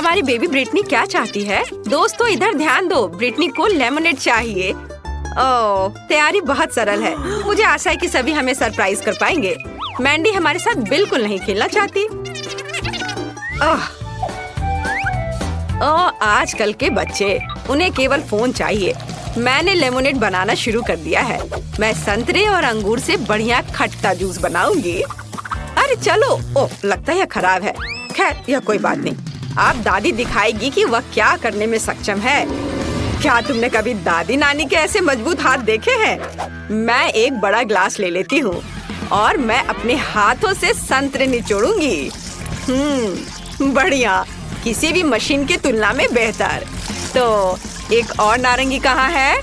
हमारी baby Britney क्या चाहती है? दोस्तों इधर ध्यान दो, ब्रिटनी को लेमनेड चाहिए। ओह, तैयारी बहुत सरल है। मुझे आशा है कि सभी हमें सरप्राइज कर पाएंगे। मैंडी हमारे साथ बिल्कुल नहीं खेलना चाहती। आजकल के बच्चे, उन्हें केवल फोन चाहिए। मैंने लेमनेड बनाना शुरू कर दिया है। मैं संतरे और अंगूर से बढ़िया खट्टा जूस बनाऊंगी। अरे चलो, ओह लगता है यह खराब है। खैर यह कोई बात नहीं। अब दादी दिखाएगी कि वह क्या करने में सक्षम है। क्या तुमने कभी दादी नानी के ऐसे मजबूत हाथ देखे हैं? मैं एक बड़ा ग्लास ले लेती हूँ और मैं अपने हाथों से संतरे निचोड़ूंगी। बढ़िया, किसी भी मशीन की तुलना में बेहतर। तो एक और नारंगी कहाँ है?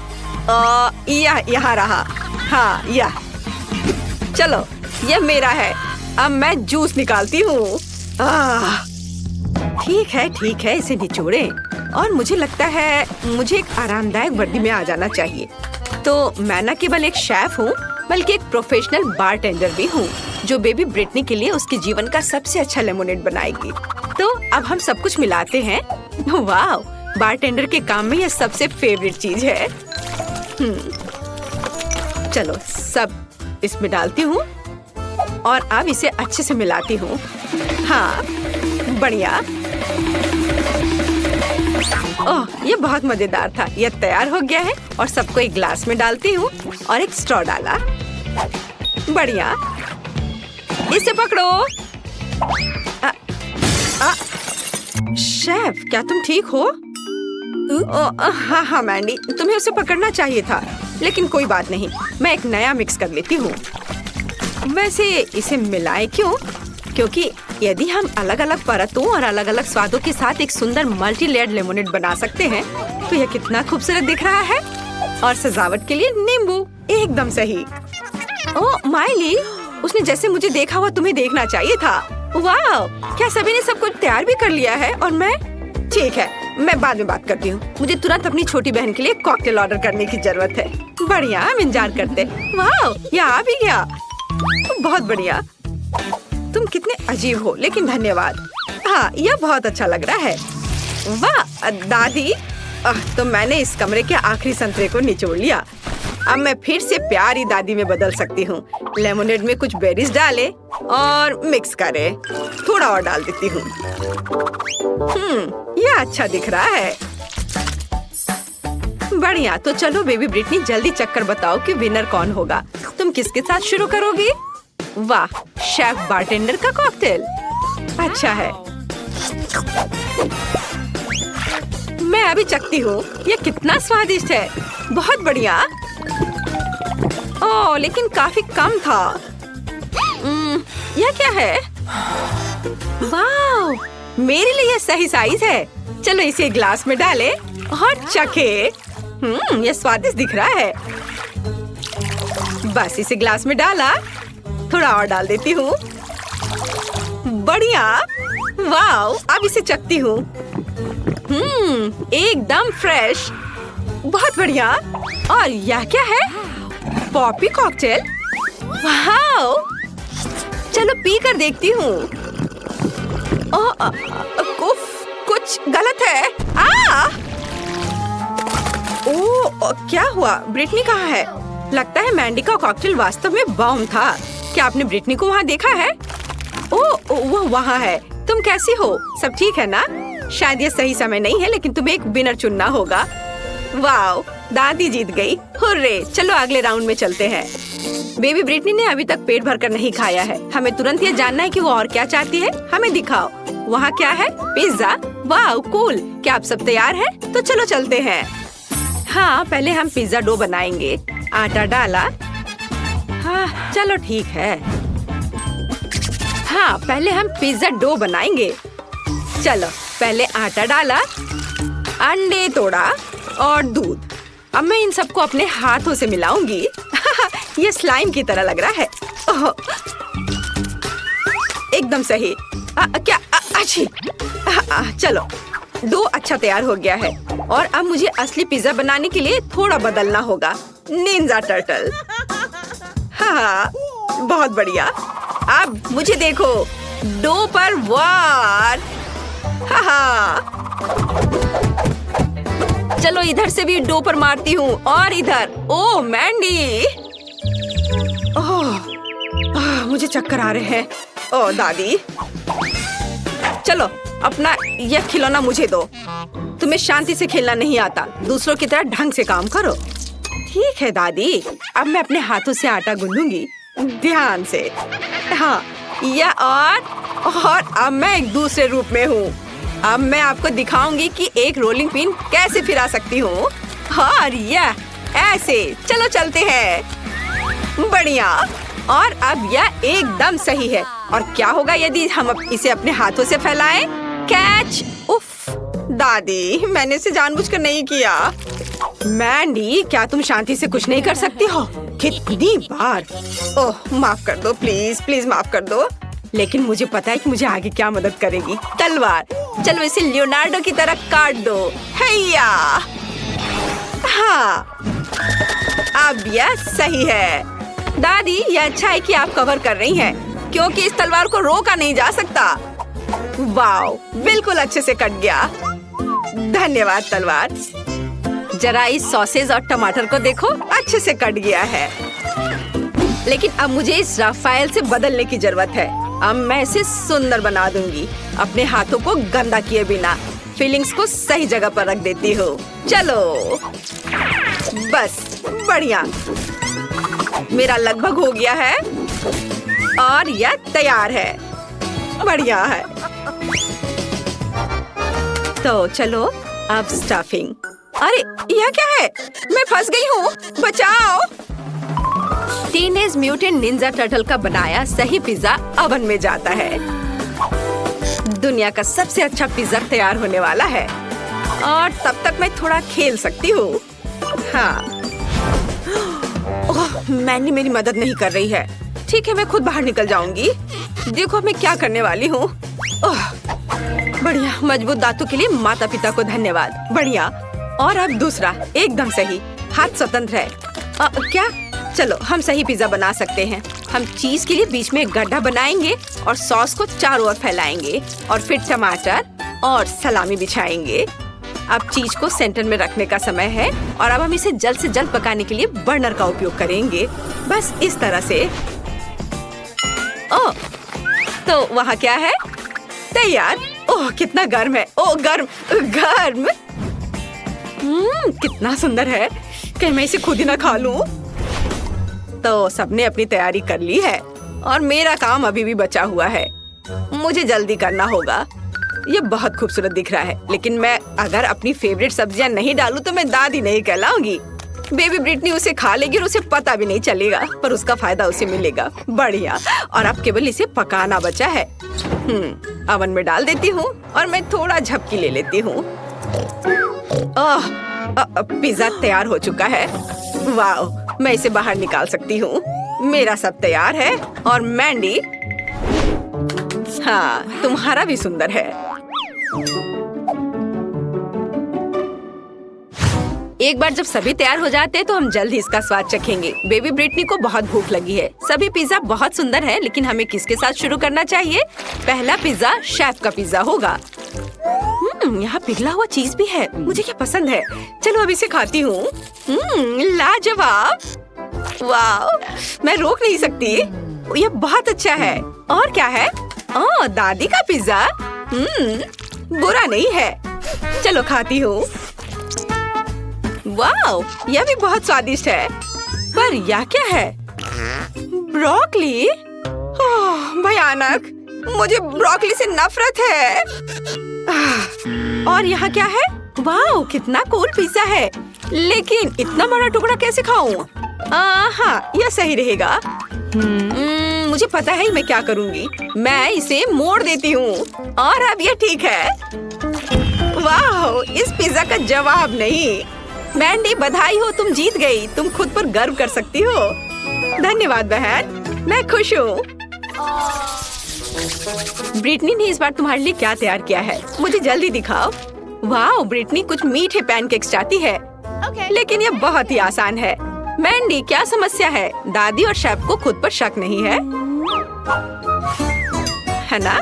यहाँ रहा। हाँ यह। चलो यह मेरा है। अब मैं जूस निकालती हूँ। ठीक है, इसे निचोड़ें। और मुझे लगता है मुझे एक आरामदायक वर्दी में आ जाना चाहिए। तो मैं न केवल एक शेफ हूँ, बल्कि एक प्रोफेशनल बारटेंडर भी हूँ, जो बेबी ब्रिटनी के लिए उसके जीवन का सबसे अच्छा लेमोनेड बनाएगी। तो अब हम सब कुछ मिलाते हैं। वाह, बारटेंडर के काम में यह सबसे फेवरेट चीज है। चलो सब इसमें डालती हूँ और अब इसे अच्छे से मिलाती हूँ। हाँ बढ़िया। ओह, ये बहुत मजेदार था। यह तैयार हो गया है और सबको एक ग्लास में डालती हूँ और एक स्ट्रॉ डाला। बढ़िया, इसे पकड़ो। शेफ, क्या तुम ठीक हो? हाँ मैंडी, तुम्हें उसे पकड़ना चाहिए था, लेकिन कोई बात नहीं, मैं एक नया मिक्स कर लेती हूँ। वैसे इसे मिलाएं क्यों? क्योंकि यदि हम अलग अलग परतों और अलग अलग स्वादों के साथ एक सुंदर मल्टी लेयर्ड लेमोनेड बना सकते हैं, तो यह कितना खूबसूरत दिख रहा है। और सजावट के लिए नींबू, एकदम सही। ओह माइली, उसने जैसे मुझे देखा हुआ तुम्हें देखना चाहिए था। वाह, क्या सभी ने सब कुछ तैयार भी कर लिया है? और मैं? ठीक है, मैं बाद में बात करती हूँ। मुझे तुरंत अपनी छोटी बहन के लिए कॉकटेल ऑर्डर करने की जरूरत है। बढ़िया, हम इंतजार करते। वाह, यह आ भी गया। बहुत बढ़िया। तुम कितने अजीब हो, लेकिन धन्यवाद। हाँ, यह बहुत अच्छा लग रहा है। वाह दादी, तो मैंने इस कमरे के आखिरी संतरे को निचोड़ लिया। अब मैं फिर से प्यारी दादी में बदल सकती हूँ। लेमोनेड में कुछ बेरीज डाले और मिक्स करे। थोड़ा और डाल देती हूँ। यह अच्छा दिख रहा है। बढ़िया, तो चलो बेबी ब्रिटनी, जल्दी चक्कर बताओ कि विनर कौन होगा। तुम किसके साथ शुरू करोगी? वाह, शेफ बारटेंडर का कॉकटेल। अच्छा है, मैं अभी चखती हूँ। यह कितना स्वादिष्ट है। बहुत बढ़िया। ओह, लेकिन काफी कम था। यह क्या है? वाह, मेरे लिए यह सही साइज है। चलो इसे ग्लास में डालें और चखे। यह स्वादिष्ट दिख रहा है। बस इसे ग्लास में डाला, थोड़ा और डाल देती हूँ। बढ़िया। वाह, अब इसे चखती हूँ। एकदम फ्रेश। बहुत बढ़िया। और यह क्या है? Poppy cocktail. वाह, चलो पी कर देखती हूँ। कुछ गलत है। ओह, क्या हुआ? ब्रिटनी कहाँ है? लगता है मैंडी का कॉकटेल वास्तव में बॉम्ब था। क्या आपने ब्रिटनी को वहाँ देखा है? ओह, वो वहाँ है। तुम कैसी हो? सब ठीक है ना? शायद ये सही समय नहीं है, लेकिन तुम्हें एक विनर चुनना होगा। वाह, दादी जीत गई। हुर्रे, चलो अगले राउंड में चलते हैं। बेबी ब्रिटनी ने अभी तक पेट भरकर नहीं खाया है। हमें तुरंत ये जानना है कि वो और क्या चाहती है। हमें दिखाओ। वहाँ क्या है? पिज्जा। वाह कूल। क्या आप सब तैयार हैं? तो चलो चलते हैं। हाँ, पहले हम पिज्जा डो बनाएंगे। आटा डाला। हाँ चलो ठीक है। हाँ, पहले हम पिज्जा डो बनाएंगे। चलो, पहले आटा डाला, अंडे तोड़ा और दूध। अब मैं इन सबको अपने हाथों से मिलाऊंगी। ये स्लाइम की तरह लग रहा है। एकदम सही। क्या अच्छी। चलो, डो अच्छा तैयार हो गया है और अब मुझे असली पिज्जा बनाने के लिए थोड़ा बदलना होगा। Ninja turtle. हाँ, बहुत बढ़िया। अब मुझे देखो, डो पर वार। हाँ, चलो इधर से भी डो पर मारती हूँ और इधर। ओह मैंडी, मुझे चक्कर आ रहे हैं। ओह दादी, चलो अपना यह खिलौना मुझे दो। तुम्हें शांति से खेलना नहीं आता, दूसरों की तरह ढंग से काम करो। ठीक है दादी, अब मैं अपने हाथों से आटा गूंदूंगी, ध्यान से। हाँ, यह और अब मैं एक दूसरे रूप में हूँ। अब मैं आपको दिखाऊंगी कि एक रोलिंग पिन कैसे फिरा सकती हूँ। और यह ऐसे। चलो चलते हैं। बढ़िया। और अब यह एकदम सही है। और क्या होगा यदि हम इसे अपने हाथों से फैलाएं? कैच। उफ दादी, मैंने इसे जानबूझकर नहीं किया। मैंडी, क्या तुम शांति से कुछ नहीं कर सकती हो? कितनी बार। ओह माफ कर दो, प्लीज प्लीज माफ कर दो। लेकिन मुझे पता है कि मुझे आगे क्या मदद करेगी। तलवार। चलो इसे लियोनार्डो की तरह काट दो। हैया। हाँ, अब यह सही है। दादी, यह अच्छा है कि आप कवर कर रही हैं, क्योंकि इस तलवार को रोका नहीं जा सकता। वाओ, बिल्कुल अच्छे से कट गया। धन्यवाद तलवार। जरा इस सॉसेज और टमाटर को देखो, अच्छे से कट गया है। लेकिन अब मुझे इस राफेल से बदलने की जरूरत है। अब मैं इसे सुंदर बना दूंगी, अपने हाथों को गंदा किए बिना। फीलिंग्स को सही जगह पर रख देती हूँ। चलो बस, बढ़िया। मेरा लगभग हो गया है और यह तैयार है। बढ़िया है। तो चलो अब स्टफिंग। अरे यह क्या है? मैं फंस गई हूँ, बचाओ। टीनेज म्यूटेंट निंजा टर्टल का बनाया सही पिज्जा ओवन में जाता है। दुनिया का सबसे अच्छा पिज्जा तैयार होने वाला है। और तब तक मैं थोड़ा खेल सकती हूँ। हाँ, ओह, मैंने मेरी मदद नहीं कर रही है। ठीक है, मैं खुद बाहर निकल जाऊंगी। देखो मैं क्या करने वाली हूँ। ओह बढ़िया, मजबूत दांतों के लिए माता पिता को धन्यवाद। बढ़िया। और अब दूसरा, एकदम सही। हाथ स्वतंत्र है। क्या? चलो हम सही पिज्जा बना सकते हैं। हम चीज के लिए बीच में एक गड्ढा बनाएंगे और सॉस को चारों ओर फैलाएंगे और फिर टमाटर और सलामी बिछाएंगे। अब चीज को सेंटर में रखने का समय है और अब हम इसे जल्द से जल्द पकाने के लिए बर्नर का उपयोग करेंगे। बस इस तरह से। ओह, तो वहाँ क्या है? तैयार। ओह कितना गर्म है। ओह गर्म गर्म। कितना सुंदर है। कहीं मैं इसे खुद ही ना खा लूं। तो सबने अपनी तैयारी कर ली है और मेरा काम अभी भी बचा हुआ है। मुझे जल्दी करना होगा। ये बहुत खूबसूरत दिख रहा है, लेकिन मैं अगर अपनी फेवरेट सब्जियां नहीं डालूं तो मैं दादी नहीं कहलाऊंगी। बेबी ब्रिटनी उसे खा लेगी और उसे पता भी नहीं चलेगा, पर उसका फायदा उसे मिलेगा। बढ़िया। और अब केवल इसे पकाना बचा है। ओवन में डाल देती हूँ और मैं थोड़ा झपकी ले लेती हूँ। पिज्जा तैयार हो चुका है। वाह, मैं इसे बाहर निकाल सकती हूँ। मेरा सब तैयार है और मैंडी, हाँ तुम्हारा भी सुंदर है। एक बार जब सभी तैयार हो जाते हैं तो हम जल्द ही इसका स्वाद चखेंगे। बेबी ब्रिटनी को बहुत भूख लगी है। सभी पिज्जा बहुत सुंदर है, लेकिन हमें किसके साथ शुरू करना चाहिए? पहला पिज्जा शेफ का पिज्जा होगा। यहाँ पिघला हुआ चीज भी है, मुझे क्या पसंद है। चलो अब इसे खाती हूँ। लाजवाब। वाह, मैं रोक नहीं सकती। यह बहुत अच्छा है। और क्या है? ओह, दादी का पिज्जा। बुरा नहीं है। चलो खाती हूँ। वाह, यह भी बहुत स्वादिष्ट है। पर यह क्या है? ब्रोकली। ओह, भयानक। मुझे ब्रोकली से नफरत है। और यहाँ क्या है? वाह, कितना कूल पिज्जा है। लेकिन इतना बड़ा टुकड़ा कैसे खाऊं? हाँ, यह सही रहेगा। मुझे पता है मैं क्या करूँगी। मैं इसे मोड़ देती हूँ और अब यह ठीक है। वाह, इस पिज्जा का जवाब नहीं। मैंडी, बधाई हो, तुम जीत गई। तुम खुद पर गर्व कर सकती हो। धन्यवाद बहन, मैं खुश हूँ। ब्रिटनी ने इस बार तुम्हारे लिए क्या तैयार किया है? मुझे जल्दी दिखाओ। वाह, ब्रिटनी कुछ मीठे पैनकेक्स चाहती है। लेकिन यह बहुत ही आसान है। मैंडी, क्या समस्या है? दादी और शेफ को खुद पर शक नहीं है, है ना?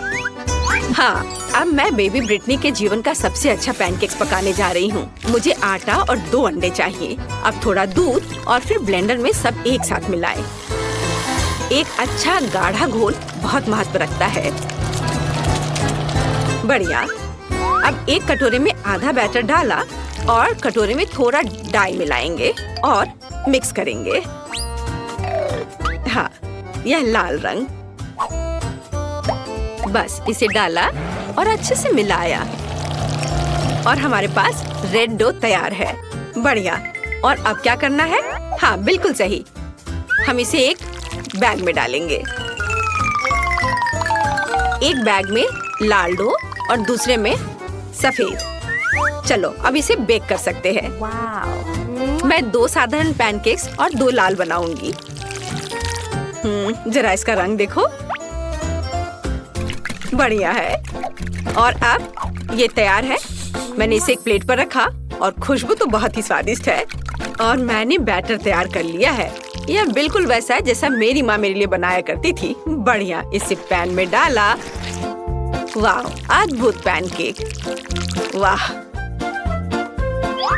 हाँ, अब मैं बेबी ब्रिटनी के जीवन का सबसे अच्छा पैनकेक्स पकाने जा रही हूँ। मुझे आटा और 2 अंडे चाहिए। अब थोड़ा दूध और फिर ब्लेंडर में सब एक साथ मिलाएं। एक अच्छा गाढ़ा घोल बहुत महत्व रखता है। बढ़िया। अब एक कटोरे में आधा बैटर डाला और कटोरे में थोड़ा डाई मिलाएंगे और मिक्स करेंगे। हाँ, यह लाल रंग। बस इसे डाला और अच्छे से मिलाया और हमारे पास रेड डो तैयार है। बढ़िया। और अब क्या करना है? हाँ, बिल्कुल सही। हम इसे एक बैग में डालेंगे। एक बैग में लाल डो और दूसरे में सफेद। चलो अब इसे बेक कर सकते हैं। मैं 2 साधारण पैनकेक्स और 2 लाल बनाऊंगी। जरा इसका रंग देखो। बढ़िया है। और अब ये तैयार है। मैंने इसे एक प्लेट पर रखा और खुशबू तो बहुत ही स्वादिष्ट है। और मैंने बैटर तैयार कर लिया है। यह बिल्कुल वैसा है जैसा मेरी माँ मेरे लिए बनाया करती थी। बढ़िया। इसे पैन में डाला। वाह, अद्भुत पैनकेक। वाह।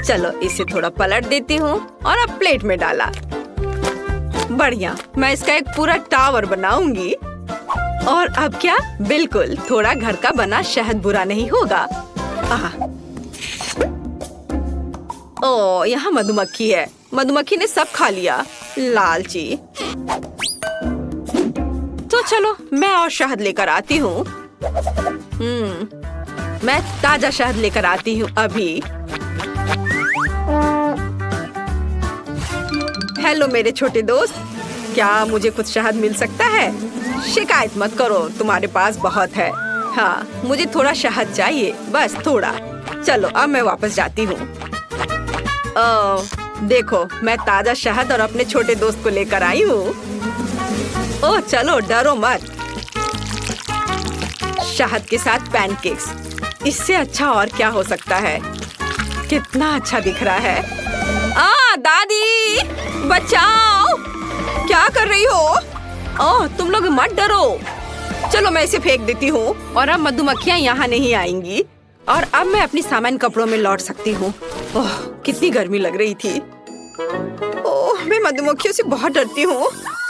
चलो इसे थोड़ा पलट देती हूँ और अब प्लेट में डाला। बढ़िया। मैं इसका एक पूरा टावर बनाऊंगी। और अब क्या? बिल्कुल, थोड़ा घर का बना शहद बुरा नहीं होगा। ओह, यहाँ मधुमक्खी है। मधुमक्खी ने सब खा लिया। लालची। तो चलो मैं और शहद लेकर आती हूँ। मैं ताजा शहद लेकर आती हूँ अभी। हेलो मेरे छोटे दोस्त, क्या मुझे कुछ शहद मिल सकता है? शिकायत मत करो, तुम्हारे पास बहुत है। हाँ, मुझे थोड़ा शहद चाहिए, बस थोड़ा। चलो अब मैं वापस जाती हूँ। देखो, मैं ताजा शहद और अपने छोटे दोस्त को लेकर आई हूँ। ओह चलो, डरो मत। शहद के साथ पैनकेक्स, इससे अच्छा और क्या हो सकता है? कितना अच्छा दिख रहा है। दादी बचाओ! क्या कर रही हो? ओह, तुम लोग मत डरो। चलो मैं इसे फेंक देती हूँ और अब मधुमक्खियाँ यहाँ नहीं आएंगी। और अब मैं अपनी सामान्य कपड़ों में लौट सकती हूँ। ओह, कितनी गर्मी लग रही थी। ओह, मैं मधुमक्खियों से बहुत डरती हूँ।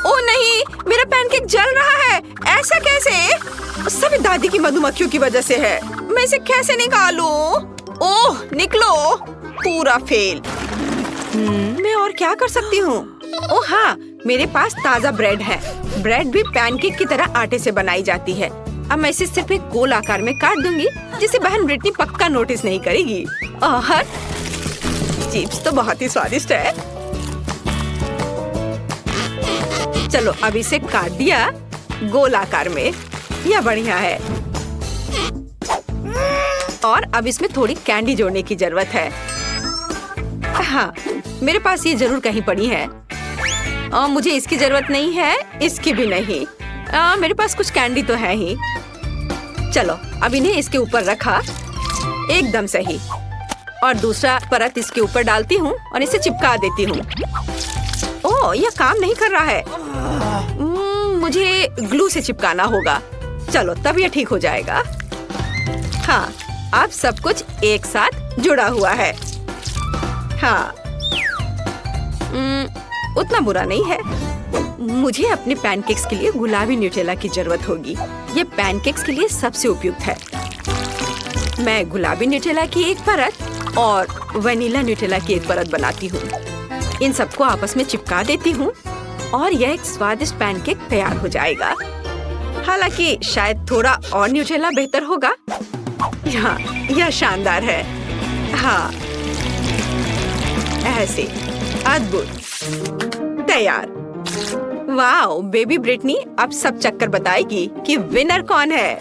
ओह नहीं, मेरा पैनकेक जल रहा है। ऐसा कैसे? सभी दादी की मधुमक्खियों की वजह से है। मैं इसे कैसे निकालूं? ओह, निकलो। पूरा फेल। मैं और क्या कर सकती हूँ? ओह हाँ, मेरे पास ताजा ब्रेड है। ब्रेड भी पैनकेक की तरह आटे से बनाई जाती है। अब मैं इसे सिर्फ एक गोल आकार में काट दूंगी, जिसे बहन ब्रिटनी पक्का नोटिस नहीं करेगी। और चिप्स तो बहुत ही स्वादिष्ट है। चलो अब इसे काट दिया गोल आकार में। यह बढ़िया है। और अब इसमें थोड़ी कैंडी जोड़ने की जरूरत है। हाँ, मेरे पास ये जरूर कहीं पड़ी है। मुझे इसकी जरूरत नहीं है, इसकी भी नहीं। मेरे पास कुछ कैंडी तो है ही। चलो अब इन्हें इसके ऊपर रखा। एकदम सही। और दूसरा परत इसके ऊपर डालती हूँ और इसे चिपका देती हूँ। ओह, यह काम नहीं कर रहा है। मुझे ग्लू से चिपकाना होगा। चलो तब यह ठीक हो जाएगा। हाँ, अब सब कुछ एक साथ जुड़ा हुआ है। हाँ, उतना बुरा नहीं है। मुझे अपने पैनकेक्स के लिए गुलाबी न्यूटेला की जरूरत होगी। ये पैनकेक्स के लिए सबसे उपयुक्त है। मैं गुलाबी न्यूटेला की एक परत और वनीला न्यूटेला की एक परत बनाती हूँ। इन सबको आपस में चिपका देती हूँ और यह एक स्वादिष्ट पैनकेक तैयार हो जाएगा। हालांकि शायद थोड़ा और न्यूटेला बेहतर होगा। हाँ, यह शानदार है। हाँ, ऐसे अद्भुत। तैयार। वाओ, बेबी ब्रिटनी अब सब चक्कर बताएगी कि विनर कौन है।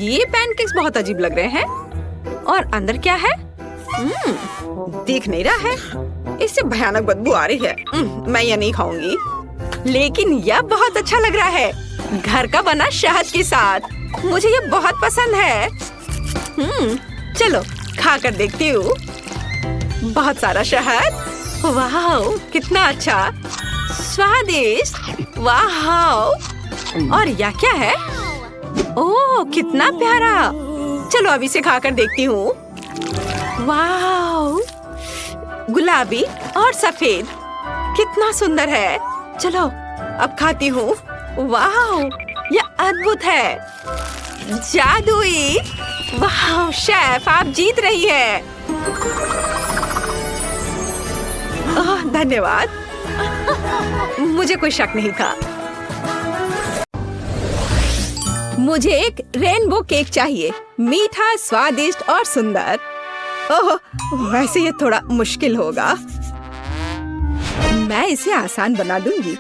ये पैनकेक्स बहुत अजीब लग रहे हैं। और अंदर क्या है? दिख नहीं रहा है। इससे भयानक बदबू आ रही है। मैं ये नहीं खाऊंगी। लेकिन यह बहुत अच्छा लग रहा है। घर का बना शहद के साथ। मुझे ये बहुत पसंद है। चलो खा कर देखती हूँ। बहुत सारा शहद। वाह, कितना अच्छा, स्वादिष्ट। वाह। और यह क्या है? ओह कितना प्यारा। चलो अब इसे खाकर देखती हूँ। वाह, गुलाबी और सफेद, कितना सुंदर है। चलो अब खाती हूँ। वाह, यह अद्भुत है, जादुई। वाह शेफ, आप जीत रही है। धन्यवाद, मुझे कोई शक नहीं था। मुझे एक रेनबो केक चाहिए, मीठा, स्वादिष्ट और सुंदर। ओह, वैसे ये थोड़ा मुश्किल होगा। मैं इसे आसान बना दूंगी।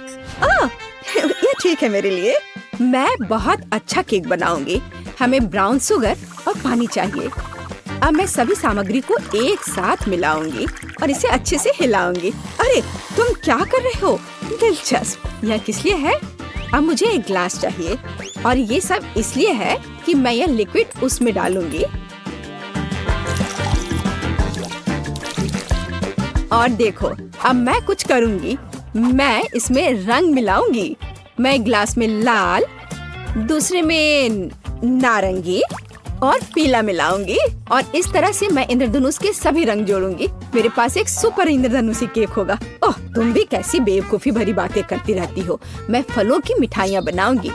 ये ठीक है मेरे लिए। मैं बहुत अच्छा केक बनाऊंगी। हमें ब्राउन शुगर और पानी चाहिए। अब मैं सभी सामग्री को एक साथ मिलाऊंगी और इसे अच्छे से हिलाऊंगी। अरे तुम क्या कर रहे हो? दिलचस्प। यह किस लिए है? अब मुझे एक ग्लास चाहिए और ये सब इसलिए है कि मैं यह लिक्विड उसमें डालूंगी। और देखो, अब मैं कुछ करूंगी। मैं इसमें रंग मिलाऊंगी। मैं एक ग्लास में लाल, दूसरे में नारंगी और पीला मिलाऊंगी और इस तरह से मैं इंद्रधनुष के सभी रंग जोड़ूंगी। मेरे पास एक सुपर इंद्रधनुषी केक होगा। ओह, तुम भी कैसी बेवकूफी भरी बातें करती रहती हो। मैं फलों की मिठाइयाँ बनाऊंगी।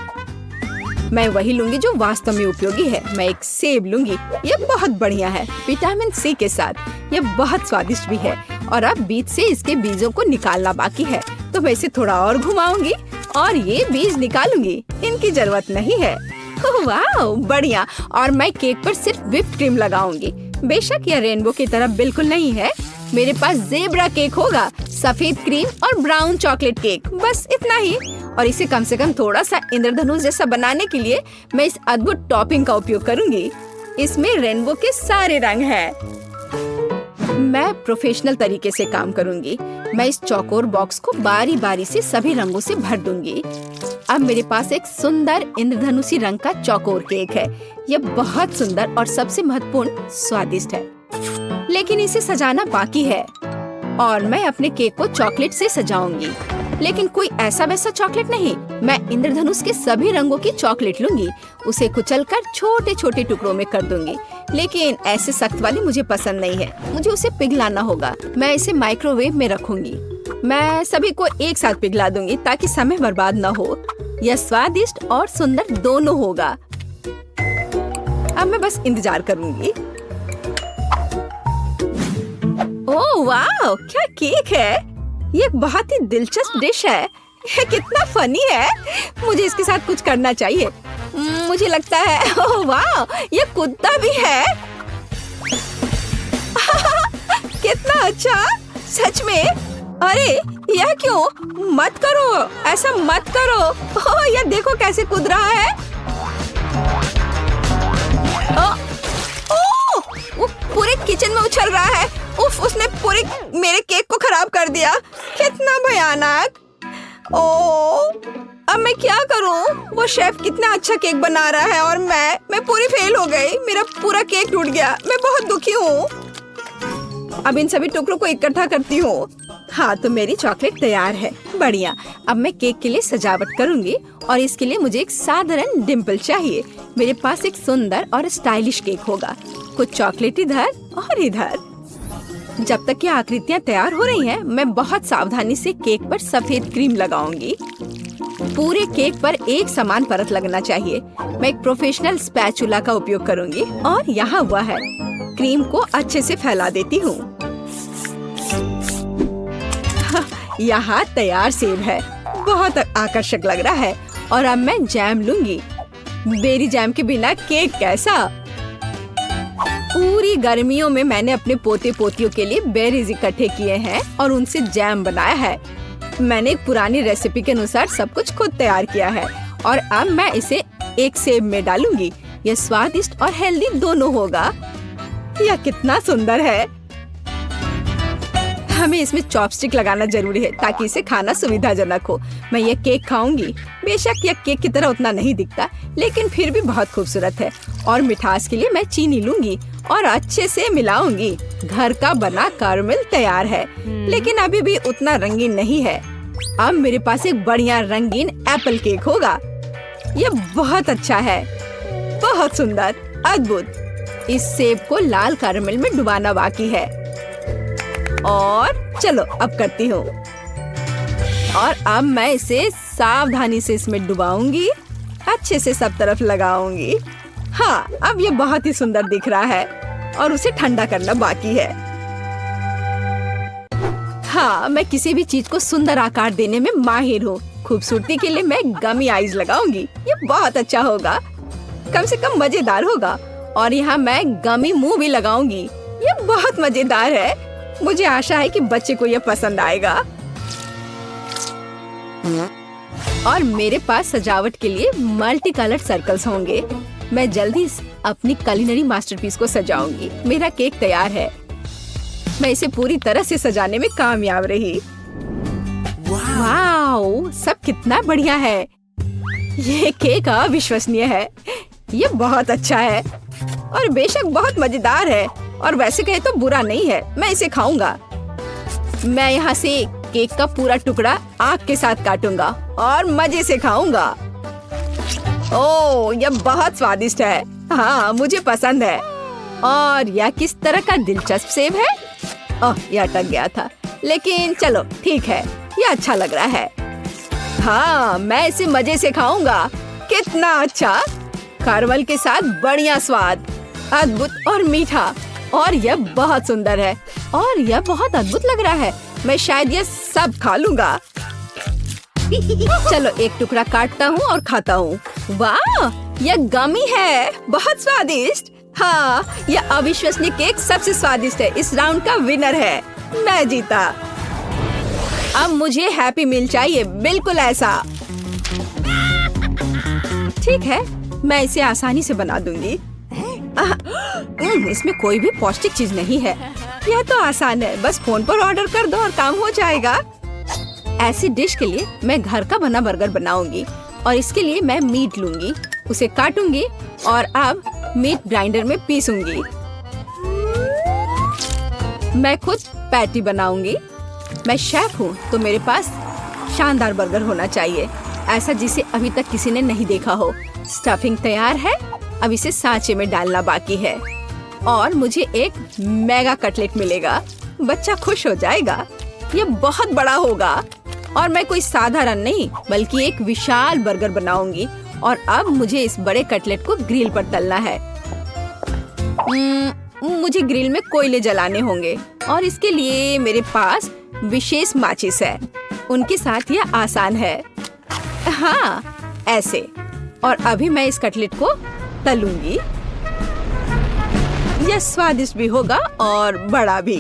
मैं वही लूंगी जो वास्तव में उपयोगी है। मैं एक सेब लूंगी, ये बहुत बढ़िया है, विटामिन सी के साथ। ये बहुत स्वादिष्ट भी है। और अब बीज से इसके बीजों को निकालना बाकी है, तो मैं इसे थोड़ा और घुमाऊंगी और ये बीज निकालूंगी। इनकी जरूरत नहीं है। वाह, बढ़िया। और मैं केक पर सिर्फ व्हिप्ड क्रीम लगाऊंगी। बेशक यह रेनबो की तरह बिल्कुल नहीं है। मेरे पास ज़ेब्रा केक होगा, सफेद क्रीम और ब्राउन चॉकलेट केक, बस इतना ही। और इसे कम से कम थोड़ा सा इंद्रधनुष जैसा बनाने के लिए मैं इस अद्भुत टॉपिंग का उपयोग करूंगी। इसमें रेनबो के सारे रंग हैं। मैं प्रोफेशनल तरीके से काम करूंगी। मैं इस चौकोर बॉक्स को बारी बारी से सभी रंगों से भर दूंगी। अब मेरे पास एक सुंदर इंद्रधनुषी रंग का चौकोर केक है। यह बहुत सुंदर और सबसे महत्वपूर्ण स्वादिष्ट है, लेकिन इसे सजाना बाकी है। और मैं अपने केक को चॉकलेट से सजाऊंगी, लेकिन कोई ऐसा वैसा चॉकलेट नहीं। मैं इंद्रधनुष के सभी रंगों की चॉकलेट लूंगी, उसे कुचलकर छोटे छोटे टुकड़ों में कर दूंगी। लेकिन ऐसे सख्त वाली मुझे पसंद नहीं है, मुझे उसे पिघलाना होगा। मैं इसे माइक्रोवेव में रखूंगी। मैं सभी को एक साथ पिघला दूंगी ताकि समय बर्बाद न हो। यह स्वादिष्ट और सुंदर दोनों होगा। अब मैं बस इंतजार करूंगी। ओह वाह, क्या केक है! ये बहुत ही दिलचस्प डिश है। ये कितना फनी है। मुझे इसके साथ कुछ करना चाहिए। मुझे लगता है, ओह वाह, ये कुत्ता भी है। कितना अच्छा, सच में। अरे यह क्यों? मत करो, ऐसा मत करो। ओह, यह देखो कैसे कूद रहा है। वो पूरे किचन में उछल रहा है। उफ, उसने पूरे मेरे केक को खराब कर दिया। कितना भयानक। ओह, अब मैं क्या करूं? वो शेफ कितना अच्छा केक बना रहा है और मैं पूरी फेल हो गई। मेरा पूरा केक टूट गया। मैं बहुत दुखी हूँ। अब इन सभी टुकड़ों को इकट्ठा करती हूँ। हाँ, तो मेरी चॉकलेट तैयार है। बढ़िया। अब मैं केक के लिए सजावट करूंगी और इसके लिए मुझे एक साधारण डिम्पल चाहिए। मेरे पास एक सुंदर और स्टाइलिश केक होगा। कुछ चॉकलेट इधर और इधर। जब तक ये आकृतियाँ तैयार हो रही हैं, मैं बहुत सावधानी से केक पर सफेद क्रीम लगाऊंगी। पूरे केक पर एक समान परत लगना चाहिए। मैं एक प्रोफेशनल स्पैचुला का उपयोग करूंगी और यहाँ हुआ है। क्रीम को अच्छे से फैला देती हूँ। यहाँ तैयार सेब है, बहुत आकर्षक लग रहा है। और अब मैं जैम लूंगी। बेरी जैम के बिना केक कैसा? पूरी गर्मियों में मैंने अपने पोते पोतियों के लिए बेरीज इकट्ठे किए हैं और उनसे जैम बनाया है। मैंने एक पुरानी रेसिपी के अनुसार सब कुछ खुद तैयार किया है और अब मैं इसे एक सेब में डालूंगी। यह स्वादिष्ट और हेल्दी दोनों होगा। यह कितना सुंदर है। हमें इसमें चॉपस्टिक लगाना जरूरी है ताकि इसे खाना सुविधाजनक हो। मैं ये केक खाऊंगी। बेशक यह केक की तरह उतना नहीं दिखता, लेकिन फिर भी बहुत खूबसूरत है। और मिठास के लिए मैं चीनी लूंगी और अच्छे से मिलाऊंगी। घर का बना कैरमेल तैयार है, लेकिन अभी भी उतना रंगीन नहीं है। अब मेरे पास एक बढ़िया रंगीन एप्पल केक होगा। यह बहुत अच्छा है। बहुत सुंदर, अद्भुत। इस सेब को लाल कैरमल में डुबाना बाकी है। और चलो अब करती हूँ। और अब मैं इसे सावधानी से इसमें डुबाऊंगी, अच्छे से सब तरफ लगाऊंगी। हाँ, अब ये बहुत ही सुंदर दिख रहा है और उसे ठंडा करना बाकी है। हाँ, मैं किसी भी चीज को सुंदर आकार देने में माहिर हूँ। खूबसूरती के लिए मैं गमी आईज लगाऊंगी। ये बहुत अच्छा होगा, कम से कम मजेदार होगा। और यहाँ मैं गमी मुंह भी लगाऊंगी। ये बहुत मजेदार है। मुझे आशा है कि बच्चे को ये पसंद आएगा। और मेरे पास सजावट के लिए मल्टी कलर्ड सर्कल्स होंगे। मैं जल्दी अपनी कुलिनरी मास्टरपीस को सजाऊंगी। मेरा केक तैयार है। मैं इसे पूरी तरह से सजाने में कामयाब रही। वाओ, सब कितना बढ़िया है। ये केक अविश्वसनीय है। ये बहुत अच्छा है और बेशक बहुत मजेदार है। और वैसे कहे तो बुरा नहीं है। मैं इसे खाऊंगा। मैं यहाँ से केक का पूरा टुकड़ा आग के साथ काटूंगा और मजे से खाऊंगा। ओह, यह बहुत स्वादिष्ट है। हाँ, मुझे पसंद है। और यह किस तरह का दिलचस्प सेब है। ओह, यह अटक गया था, लेकिन चलो ठीक है, यह अच्छा लग रहा है। हाँ, मैं इसे मजे से खाऊंगा। कितना अच्छा, कैरमल के साथ बढ़िया स्वाद, अद्भुत और मीठा। और यह बहुत सुंदर है और यह बहुत अद्भुत लग रहा है। मैं शायद यह सब खा लूंगा। चलो एक टुकड़ा काटता हूँ और खाता हूँ। वाह, यह गमी है, बहुत स्वादिष्ट। हाँ, यह अविश्वसनीय केक सबसे स्वादिष्ट है। इस राउंड का विनर है। मैं जीता। अब मुझे हैप्पी मील चाहिए, बिल्कुल ऐसा। ठीक है, मैं इसे आसानी से बना दूंगी। इसमें कोई भी पौष्टिक चीज नहीं है। यह तो आसान है, बस फोन पर ऑर्डर कर दो और काम हो जाएगा। ऐसी डिश के लिए मैं घर का बना बर्गर बनाऊंगी। और इसके लिए मैं मीट लूंगी, उसे काटूंगी और अब मीट ग्राइंडर में पीसूंगी। मैं खुद पैटी बनाऊंगी। मैं शेफ हूँ तो मेरे पास शानदार बर्गर होना चाहिए, ऐसा जिसे अभी तक किसी ने नहीं देखा हो। स्टफिंग तैयार है, अब इसे सांचे में डालना बाकी है। और मुझे एक मेगा कटलेट मिलेगा। बच्चा खुश हो जाएगा। ये बहुत बड़ा होगा और मैं कोई साधारण नहीं बल्कि एक विशाल बर्गर बनाऊंगी। और अब मुझे इस बड़े कटलेट को ग्रिल पर तलना है। मुझे ग्रिल में कोयले जलाने होंगे और इसके लिए मेरे पास विशेष माचिस है। उनके साथ यह आसान है। हाँ, ऐसे। और अभी मैं इस कटलेट को तलूंगी। यह स्वादिष्ट भी होगा और बड़ा भी।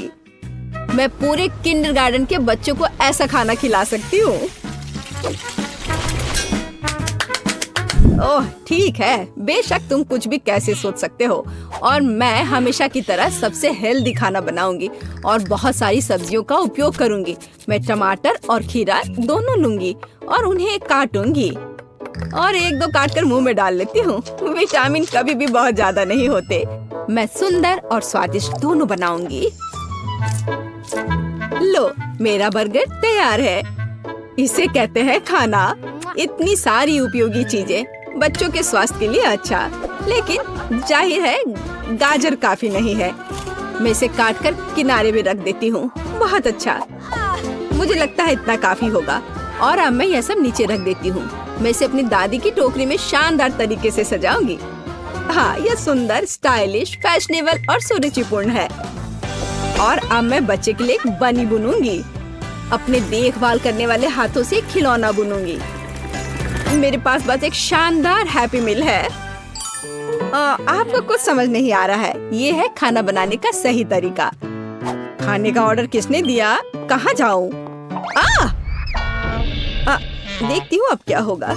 मैं पूरे किंडरगार्टन के बच्चों को ऐसा खाना खिला सकती हूँ। ओह, ठीक है, बेशक तुम कुछ भी कैसे सोच सकते हो। और मैं हमेशा की तरह सबसे हेल्दी खाना बनाऊंगी और बहुत सारी सब्जियों का उपयोग करूंगी। मैं टमाटर और खीरा दोनों लूंगी और उन्हें काटूंगी और एक दो काट कर मुंह में डाल लेती हूँ। विटामिन कभी भी बहुत ज्यादा नहीं होते। मैं सुंदर और स्वादिष्ट दोनों बनाऊंगी। लो, मेरा बर्गर तैयार है। इसे कहते हैं खाना। इतनी सारी उपयोगी चीजें, बच्चों के स्वास्थ्य के लिए अच्छा। लेकिन जाहिर है गाजर काफी नहीं है। मैं इसे काट कर किनारे में रख देती हूँ। बहुत अच्छा, मुझे लगता है इतना काफी होगा। और अब मैं यह सब नीचे रख देती हूँ। मैं इसे अपनी दादी की टोकरी में शानदार तरीके से सजाऊंगी। हाँ, यह सुंदर, स्टाइलिश, फैशनेबल और सुरुचिपूर्ण है। और अब मैं बच्चे के लिए एक बनी बुनूंगी। अपने देखभाल करने वाले हाथों से खिलौना बुनूंगी। मेरे पास बस एक शानदार हैप्पी मील है। आपको कुछ समझ नहीं आ रहा है। ये है खाना बनाने का सही तरीका। खाने का ऑर्डर किसने दिया? कहाँ जाऊँ? देखती हूँ अब क्या होगा।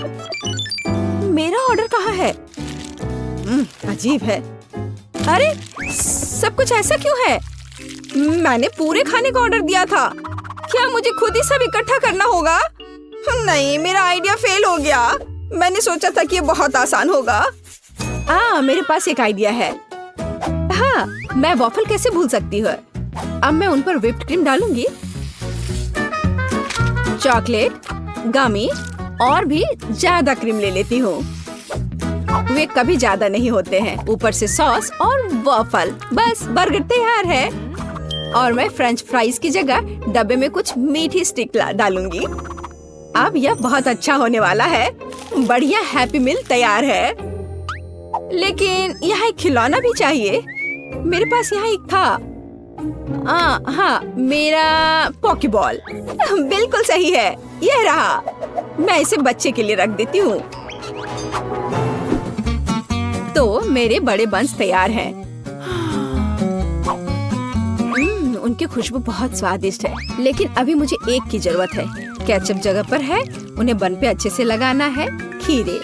मेरा ऑर्डर कहाँ है? अजीब है। अरे, सब कुछ ऐसा क्यों है? मैंने पूरे खाने का ऑर्डर दिया था। क्या मुझे खुद ही सब इकट्ठा करना होगा? नहीं, मेरा आइडिया फेल हो गया। मैंने सोचा था कि ये बहुत आसान होगा। मेरे पास एक आइडिया है। हाँ, मैं वॉफल कैसे भूल सकती हूँ। अब मैं उन पर व्हिप्ड क्रीम डालूंगी, चॉकलेट, गमी और भी ज्यादा क्रीम ले लेती हूँ। वे कभी ज्यादा नहीं होते हैं। ऊपर से सॉस और वॉफल, बस बर्गर तैयार है। और मैं फ्रेंच फ्राइज की जगह डब्बे में कुछ मीठी स्टिक डालूंगी। अब यह बहुत अच्छा होने वाला है। बढ़िया हैप्पी मील तैयार है। लेकिन यहाँ एक खिलौना भी चाहिए। मेरे पास यहाँ एक था। हाँ, मेरा पॉकीबॉल। बिल्कुल सही है, यह रहा। मैं इसे बच्चे के लिए रख देती हूँ। तो मेरे बड़े बंस तैयार हैं। उनकी खुशबू बहुत स्वादिष्ट है। लेकिन अभी मुझे एक की जरूरत है। केचप जगह पर है, उन्हें बन पे अच्छे से लगाना है। खीरे,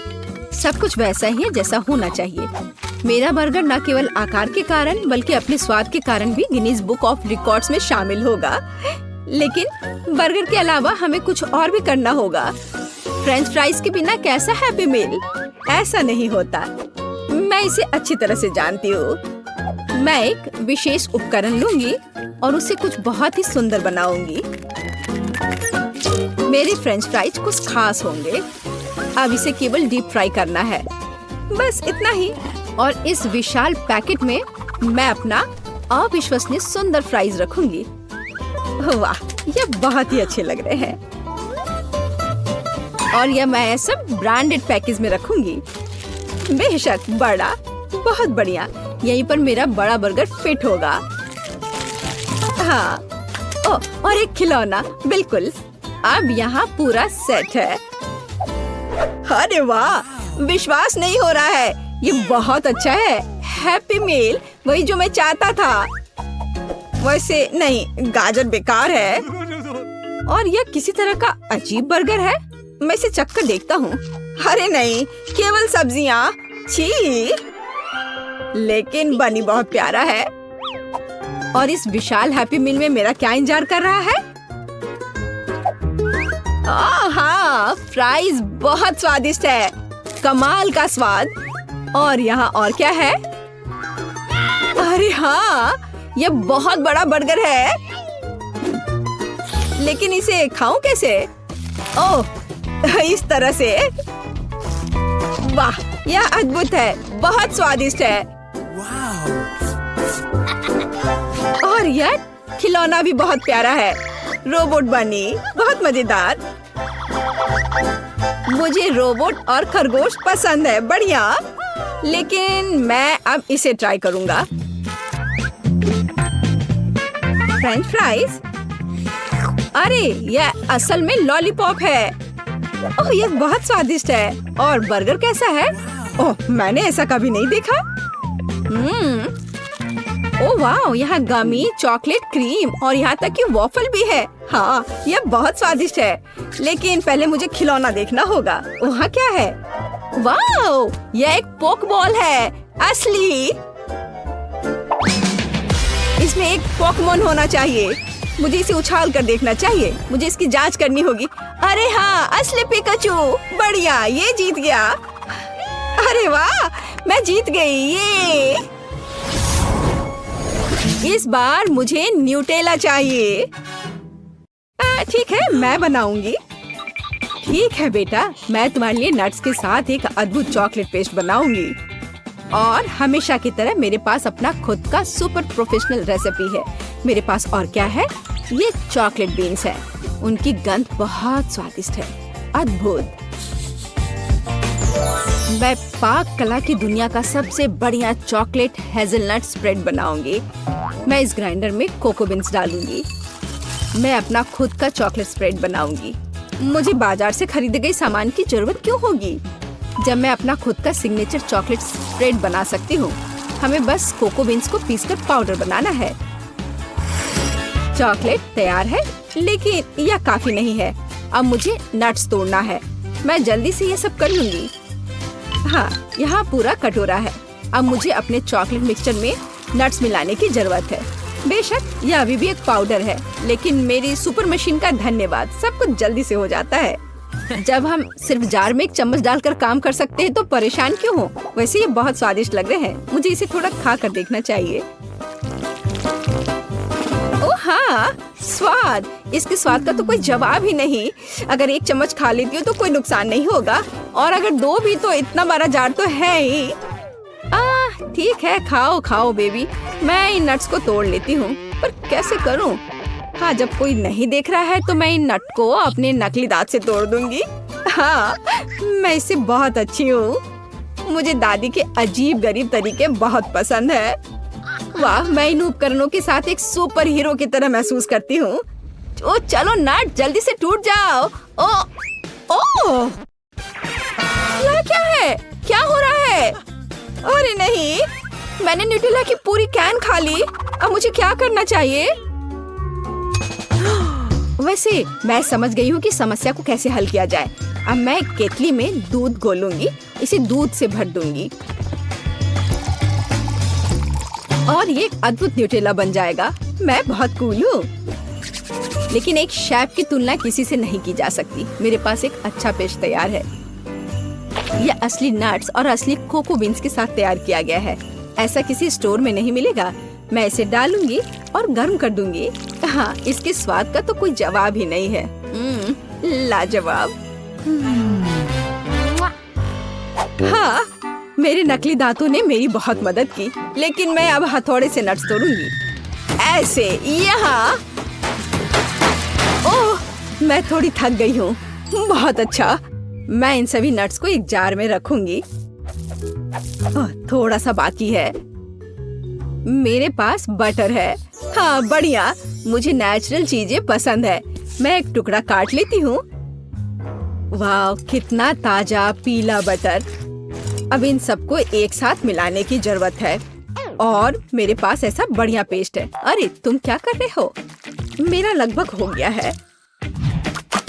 सब कुछ वैसा ही है जैसा होना चाहिए। मेरा बर्गर न केवल आकार के कारण बल्कि अपने स्वाद के कारण भी गिनीज बुक ऑफ रिकॉर्ड्स में शामिल होगा। लेकिन बर्गर के अलावा हमें कुछ और भी करना होगा। फ्रेंच फ्राइज के बिना कैसा हैप्पी मील? ऐसा नहीं होता। मैं इसे अच्छी तरह से जानती हूँ। मैं एक विशेष उपकरण लूंगी और उसे कुछ बहुत ही सुंदर बनाऊंगी। मेरे फ्रेंच फ्राइज कुछ खास होंगे। अब इसे केवल डीप फ्राई करना है, बस इतना ही। और इस विशाल पैकेट में मैं अपना अविश्वसनीय सुंदर फ्राइज रखूंगी। वाह, ये बहुत ही अच्छे लग रहे हैं। और यह मैं सब ब्रांडेड पैकेज में रखूंगी। बेशक बड़ा, बहुत बढ़िया। यहीं पर मेरा बड़ा बर्गर फिट होगा। हाँ, और एक खिलौना, बिल्कुल। अब यहाँ पूरा सेट है। अरे वाह, विश्वास नहीं हो रहा है। ये बहुत अच्छा है। हैप्पी मील, वही जो मैं चाहता था। वैसे नहीं, गाजर बेकार है। और यह किसी तरह का अजीब बर्गर है। मैं इसे चखकर देखता हूँ। अरे नहीं, केवल सब्जियाँ। छी। लेकिन बनी बहुत प्यारा है। और इस विशाल हैप्पी मील में मेरा क्या इंतजार कर रहा है? हाँ, फ्राइज बहुत स्वादिष्ट है। कमाल का स्वाद। और यहाँ और क्या है? अरे हाँ, ये बहुत बड़ा बर्गर है। लेकिन इसे खाऊं कैसे? ओह, इस तरह से। वाह, यह अद्भुत है, बहुत स्वादिष्ट है। और यह खिलौना भी बहुत प्यारा है। रोबोट बनी, बहुत मजेदार। मुझे रोबोट और खरगोश पसंद है। बढ़िया। लेकिन मैं अब इसे ट्राई करूंगा। French fries. अरे, यह असल में लॉलीपॉप है। ओह, यह बहुत स्वादिष्ट है। और बर्गर कैसा है? ओह, मैंने ऐसा कभी नहीं देखा। ओह वाह, यहाँ गमी, चॉकलेट, क्रीम और यहाँ तक कि वॉफल भी है। हाँ, यह बहुत स्वादिष्ट है। लेकिन पहले मुझे खिलौना देखना होगा। वहाँ क्या है? वाह, यह एक पोक बॉल है, असली। इसमें एक पोकेमॉन होना चाहिए। मुझे इसे उछाल कर देखना चाहिए। मुझे इसकी जांच करनी होगी। अरे हाँ, असली पिकाचू। बढ़िया, ये जीत गया। अरे वाह, मैं जीत गई। ये इस बार मुझे न्यूटेला चाहिए। ठीक है, मैं बनाऊंगी। ठीक है बेटा, मैं तुम्हारे लिए नट्स के साथ एक अद्भुत चॉकलेट पेस्ट बनाऊंगी। और हमेशा की तरह मेरे पास अपना खुद का सुपर प्रोफेशनल रेसिपी है। मेरे पास और क्या है? ये चॉकलेट बीन्स है। उनकी गंध बहुत स्वादिष्ट है, अद्भुत। मैं पाक कला की दुनिया का सबसे बढ़िया चॉकलेट हेजलनट स्प्रेड बनाऊंगी। मैं इस ग्राइंडर में कोको बीन्स डालूंगी। मैं अपना खुद का चॉकलेट स्प्रेड बनाऊंगी। मुझे बाजार से खरीदे गए सामान की जरूरत क्यों होगी जब मैं अपना खुद का सिग्नेचर चॉकलेट स्प्रेड बना सकती हूँ। हमें बस कोको बीन्स को पीसकर पाउडर बनाना है। चॉकलेट तैयार है, लेकिन यह काफी नहीं है। अब मुझे नट्स तोड़ना है। मैं जल्दी से ये सब कर लूंगी। हाँ, यहाँ पूरा कटोरा है। अब मुझे अपने चॉकलेट मिक्सचर में नट्स मिलाने की जरूरत है। बेशक यह अभी भी एक पाउडर है, लेकिन मेरी सुपर मशीन का धन्यवाद, सब कुछ जल्दी से हो जाता है। जब हम सिर्फ जार में एक चम्मच डालकर काम कर सकते हैं तो परेशान क्यों हो? वैसे ये बहुत स्वादिष्ट लग रहे हैं। मुझे इसे थोड़ा खा कर देखना चाहिए। ओह हाँ, स्वाद, इसके स्वाद का तो कोई जवाब ही नहीं। अगर एक चम्मच खा लेती हूँ तो कोई नुकसान नहीं होगा, और अगर दो भी तो इतना बड़ा जार तो है ही। ठीक है, खाओ खाओ बेबी। मैं इन नट्स को तोड़ लेती हूँ, पर कैसे करूँ? हाँ, जब कोई नहीं देख रहा है तो मैं इन नट को अपने नकली दांत से तोड़ दूंगी। हाँ, मैं इससे बहुत अच्छी हूँ। मुझे दादी के अजीब गरीब तरीके बहुत पसंद है। वाह, मैं इन उपकरणों के साथ एक सुपर हीरो की तरह महसूस करती हूँ। ओ चलो नट, जल्दी से टूट जाओ। ओ क्या है? क्या हो रहा है? अरे नहीं, मैंने न्यूटेला की पूरी कैन खा ली। अब मुझे क्या करना चाहिए? वैसे मैं समझ गई हूँ कि समस्या को कैसे हल किया जाए। अब मैं केतली में दूध घोलूंगी, इसे दूध से भर दूंगी और ये एक अद्भुत न्यूटेला बन जाएगा। मैं बहुत कूल हूँ, लेकिन एक शेफ की तुलना किसी से नहीं की जा सकती। मेरे पास एक अच्छा पेस्ट तैयार है। यह असली नट्स और असली कोको बीन्स के साथ तैयार किया गया है। ऐसा किसी स्टोर में नहीं मिलेगा। मैं इसे डालूंगी और गर्म कर दूंगी। हाँ, इसके स्वाद का तो कोई जवाब ही नहीं है। लाजवाब। हाँ, मेरे नकली दांतों ने मेरी बहुत मदद की, लेकिन मैं अब हथौड़े से नट्स तोड़ूंगी। ऐसे यहाँ। ओह, मैं थोड़ी थक गई हूँ। बहुत अच्छा। मैं इन सभी नट्स को एक जार में रखूंगी। थोड़ा सा बाकी है। मेरे पास बटर है। हाँ, बढ़िया। मुझे नेचुरल चीजें पसंद है। मैं एक टुकड़ा काट लेती हूँ। वाह, कितना ताजा पीला बटर। अब इन सबको एक साथ मिलाने की जरूरत है, और मेरे पास ऐसा बढ़िया पेस्ट है। अरे तुम क्या कर रहे हो? मेरा लगभग हो गया है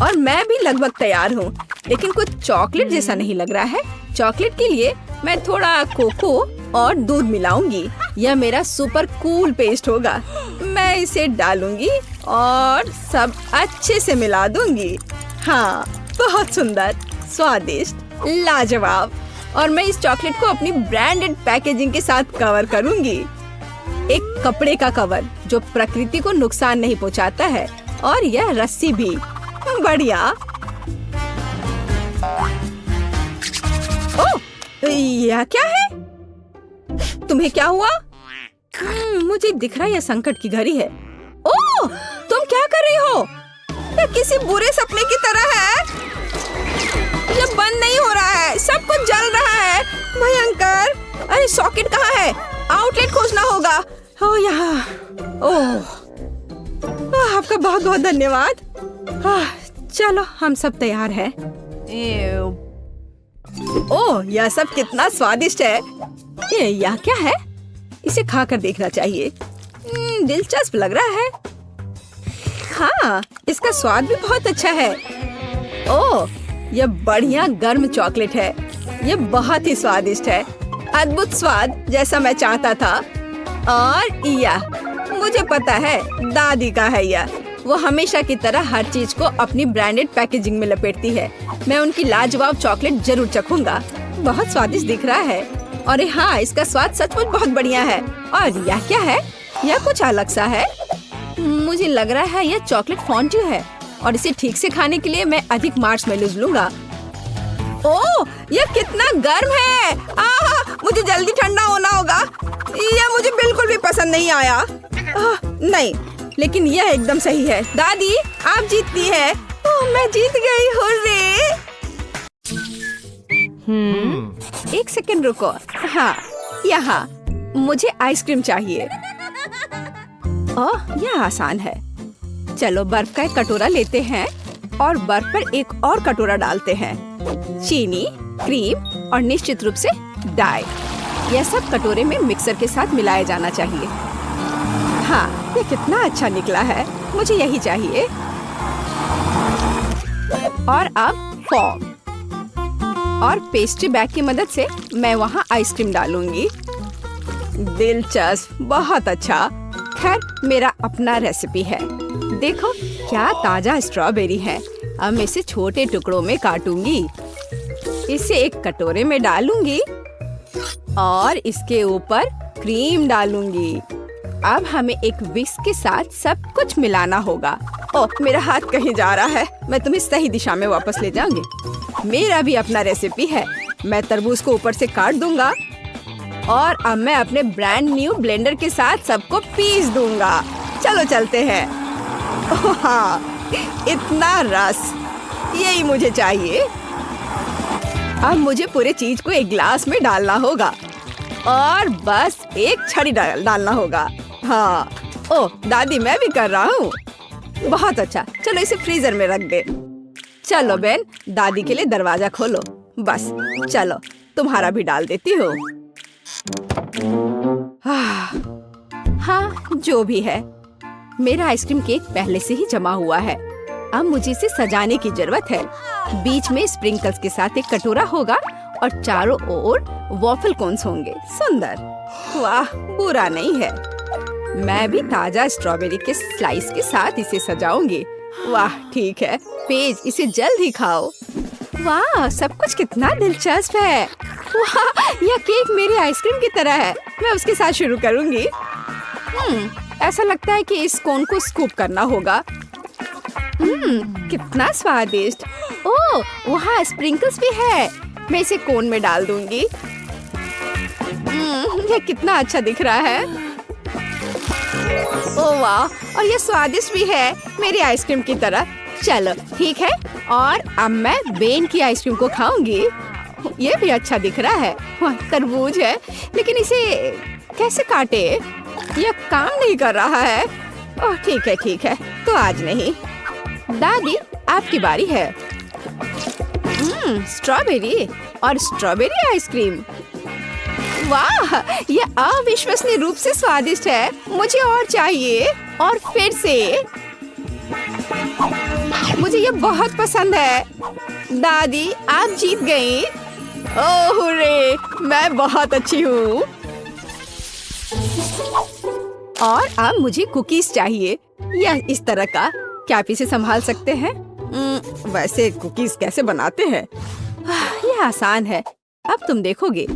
और मैं भी लगभग तैयार हूँ, लेकिन कुछ चॉकलेट जैसा नहीं लग रहा है। चॉकलेट के लिए मैं थोड़ा कोको और दूध मिलाऊंगी। यह मेरा सुपर कूल पेस्ट होगा। मैं इसे डालूंगी और सब अच्छे से मिला दूंगी। हाँ, बहुत सुंदर, स्वादिष्ट, लाजवाब। और मैं इस चॉकलेट को अपनी ब्रांडेड पैकेजिंग के साथ कवर करूंगी। एक कपड़े का कवर जो प्रकृति को नुकसान नहीं पहुंचाता है, और यह रस्सी भी। बढ़िया। ओह, यह क्या है? तुम्हें क्या हुआ? मुझे दिख रहा है यह संकट की घड़ी है। ओह, तुम क्या कर रही हो? यह किसी बुरे सपने की तरह है। यह बंद नहीं हो रहा है, सब कुछ जल रहा है। भयंकर। अरे सॉकेट कहाँ है? आउटलेट खोजना होगा। ओह, यहाँ। ओह, आपका बहुत बहुत धन्यवाद। चलो, हम सब तैयार हैं। ओह, यह सब कितना स्वादिष्ट है। यह क्या है? इसे खाकर देखना चाहिए। दिलचस्प लग रहा है। हाँ, इसका स्वाद भी बहुत अच्छा है। ओह, यह बढ़िया गर्म चॉकलेट है। यह बहुत ही स्वादिष्ट है। अद्भुत स्वाद, जैसा मैं चाहता था। और यह मुझे पता है, दादी का है यह। वो हमेशा की तरह हर चीज को अपनी ब्रांडेड पैकेजिंग में लपेटती है। मैं उनकी लाजवाब चॉकलेट जरूर चखूंगा। बहुत स्वादिष्ट दिख रहा है। और हाँ, इसका स्वाद सचमुच बहुत बढ़िया है। और यह क्या है? यह कुछ अलग सा है। मुझे लग रहा है यह चॉकलेट फॉन्ड्यू है, और इसे ठीक से खाने के लिए मैं अधिक मार्शमेलोज लूंगा। ओह, यह कितना गर्म है। मुझे जल्दी ठंडा होना होगा। यह मुझे बिल्कुल भी पसंद नहीं आया। नहीं, लेकिन यह एकदम सही है। दादी, आप जीतती है। ओह, मैं जीत गई। हुर्रे। एक सेकंड रुको। हाँ, यहाँ मुझे आइसक्रीम चाहिए। ओह, यह आसान है। चलो, बर्फ का एक कटोरा लेते हैं और बर्फ पर एक और कटोरा डालते हैं। चीनी, क्रीम और निश्चित रूप से डाई। यह सब कटोरे में मिक्सर के साथ मिलाया जाना चाहिए। हाँ, ये कितना अच्छा निकला है। मुझे यही चाहिए। और अब फॉर्म और पेस्ट्री बैग की मदद से मैं वहाँ आइसक्रीम डालूंगी। दिलचस्प, बहुत अच्छा। खैर, मेरा अपना रेसिपी है। देखो क्या ताजा स्ट्रॉबेरी है। अब मैं इसे छोटे टुकड़ों में काटूंगी। इसे एक कटोरे में डालूंगी और इसके ऊपर क्रीम डालूंगी। अब हमें एक विस्क के साथ सब कुछ मिलाना होगा। ओह, मेरा हाथ कहीं जा रहा है। मैं तुम्हें सही दिशा में वापस ले जाऊंगी। मेरा भी अपना रेसिपी है। मैं तरबूज को ऊपर से काट दूंगा और अब मैं अपने ब्रांड न्यू ब्लेंडर के साथ सबको पीस दूंगा। चलो चलते हैं। ओह हाँ, इतना रस, यही मुझे चाहिए। अब मुझे पूरे चीज को एक ग्लास में डालना होगा और बस एक छड़ी डालना होगा। हाँ, ओह दादी, मैं भी कर रहा हूँ। बहुत अच्छा, चलो इसे फ्रीजर में रख दे। चलो बेन, दादी के लिए दरवाजा खोलो। बस चलो, तुम्हारा भी डाल देती हूँ। हाँ, जो भी है, मेरा आइसक्रीम केक पहले से ही जमा हुआ है। अब मुझे इसे सजाने की जरूरत है। बीच में स्प्रिंकल्स के साथ एक कटोरा होगा और चारों ओर वॉफल कोन्स होंगे। सुंदर, वाह, बुरा नहीं है। मैं भी ताजा स्ट्रॉबेरी के स्लाइस के साथ इसे सजाऊंगी। वाह, ठीक है। पेज, इसे जल्द ही खाओ। वाह, सब कुछ कितना दिलचस्प है। वाह, यह केक मेरी आइसक्रीम की तरह है। मैं उसके साथ शुरू करूंगी। ऐसा लगता है कि इस कोन को स्कूप करना होगा। कितना स्वादिष्ट। ओह, वहाँ स्प्रिंकल्स भी है। मैं इसे कोन में डाल दूंगी। यह कितना अच्छा दिख रहा है। ओह वाह, और यह स्वादिष्ट भी है, मेरी आइसक्रीम की तरह। चलो ठीक है, और अब मैं बेन की आइसक्रीम को खाऊंगी। ये भी अच्छा दिख रहा है। तरबूज है, लेकिन इसे कैसे काटे? यह काम नहीं कर रहा है। ओह ठीक है, तो आज नहीं। दादी, आपकी बारी है। स्ट्रॉबेरी और स्ट्रॉबेरी आइसक्रीम। वाह, यह अविश्वसनीय रूप से स्वादिष्ट है। मुझे और चाहिए, और फिर से। मुझे यह बहुत पसंद है। दादी, आप जीत गई। ओह रे, मैं बहुत अच्छी हूँ। और अब मुझे कुकीज चाहिए, या इस तरह का। क्या आप इसे संभाल सकते हैं? वैसे कुकीज कैसे बनाते हैं? यह आसान है, अब तुम देखोगे।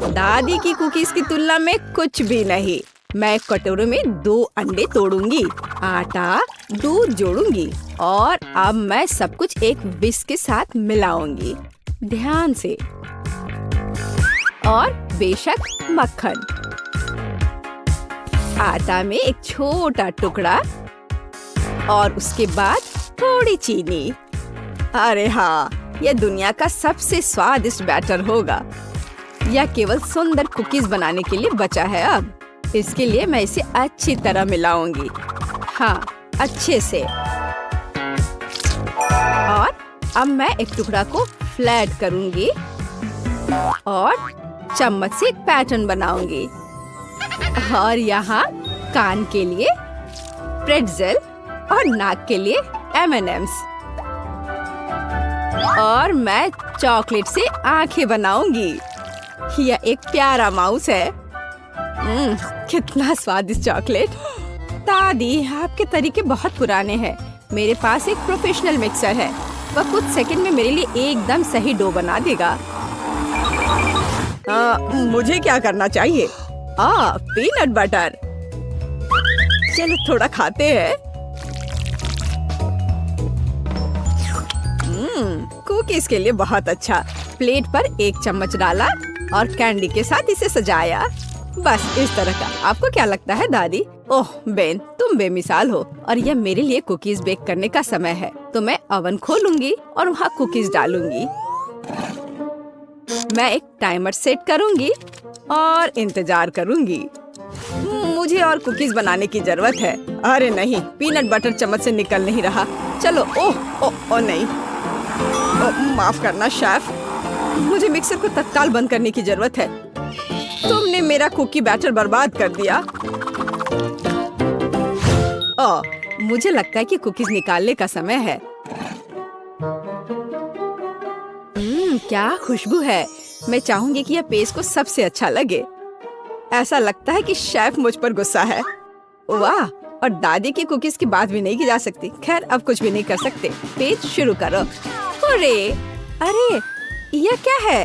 दादी की कुकीज की तुलना में कुछ भी नहीं। मैं कटोरे में 2 अंडे तोड़ूंगी, आटा, दूध जोड़ूंगी और अब मैं सब कुछ एक विस्क के साथ मिलाऊंगी, ध्यान से। और बेशक मक्खन। आटा में एक छोटा टुकड़ा और उसके बाद थोड़ी चीनी। अरे हाँ, यह दुनिया का सबसे स्वादिष्ट बैटर होगा। यह केवल सुंदर कुकीज बनाने के लिए बचा है। अब इसके लिए मैं इसे अच्छी तरह मिलाऊंगी। हाँ, अच्छे से। और अब मैं एक टुकड़ा को फ्लैट करूंगी और चम्मच से एक पैटर्न बनाऊंगी। और यहाँ कान के लिए प्रेट्ज़ेल और नाक के लिए M&Ms। और मैं चॉकलेट से आंखें बनाऊंगी। यह एक प्यारा माउस है। कितना स्वादिष्ट चॉकलेट। दादी, आपके तरीके बहुत पुराने हैं। मेरे पास एक प्रोफेशनल मिक्सर है। वह कुछ सेकंड में मेरे लिए एकदम सही डो बना देगा। मुझे क्या करना चाहिए? Peanut butter. चलो थोड़ा खाते हैं। कुकीज के लिए बहुत अच्छा। प्लेट पर 1 चम्मच डाला और कैंडी के साथ इसे सजाया। बस इस तरह का। आपको क्या लगता है दादी? ओह बेन, तुम बेमिसाल हो। और यह मेरे लिए कुकीज बेक करने का समय है, तो मैं ओवन खोलूंगी और वहाँ कुकीज डालूंगी। मैं एक टाइमर सेट करूंगी और इंतजार करूंगी। मुझे और कुकीज बनाने की जरूरत है। अरे नहीं, पीनट बटर चम्मच से निकल नहीं रहा। चलो, ओह नहीं। माफ करना शेफ, मुझे मिक्सर को तत्काल बंद करने की जरूरत है। तुमने मेरा कुकी बैटर बर्बाद कर दिया। मुझे लगता है कि कुकीज निकालने का समय है। क्या खुशबू है। मैं चाहूंगी कि यह पेस्ट को सबसे अच्छा लगे। ऐसा लगता है कि शेफ मुझ पर गुस्सा है। वाह, और दादी की कुकीज की बात भी नहीं की जा सकती। खैर, अब कुछ भी नहीं कर सकते। पेस्ट शुरू करो। अरे, यह क्या है?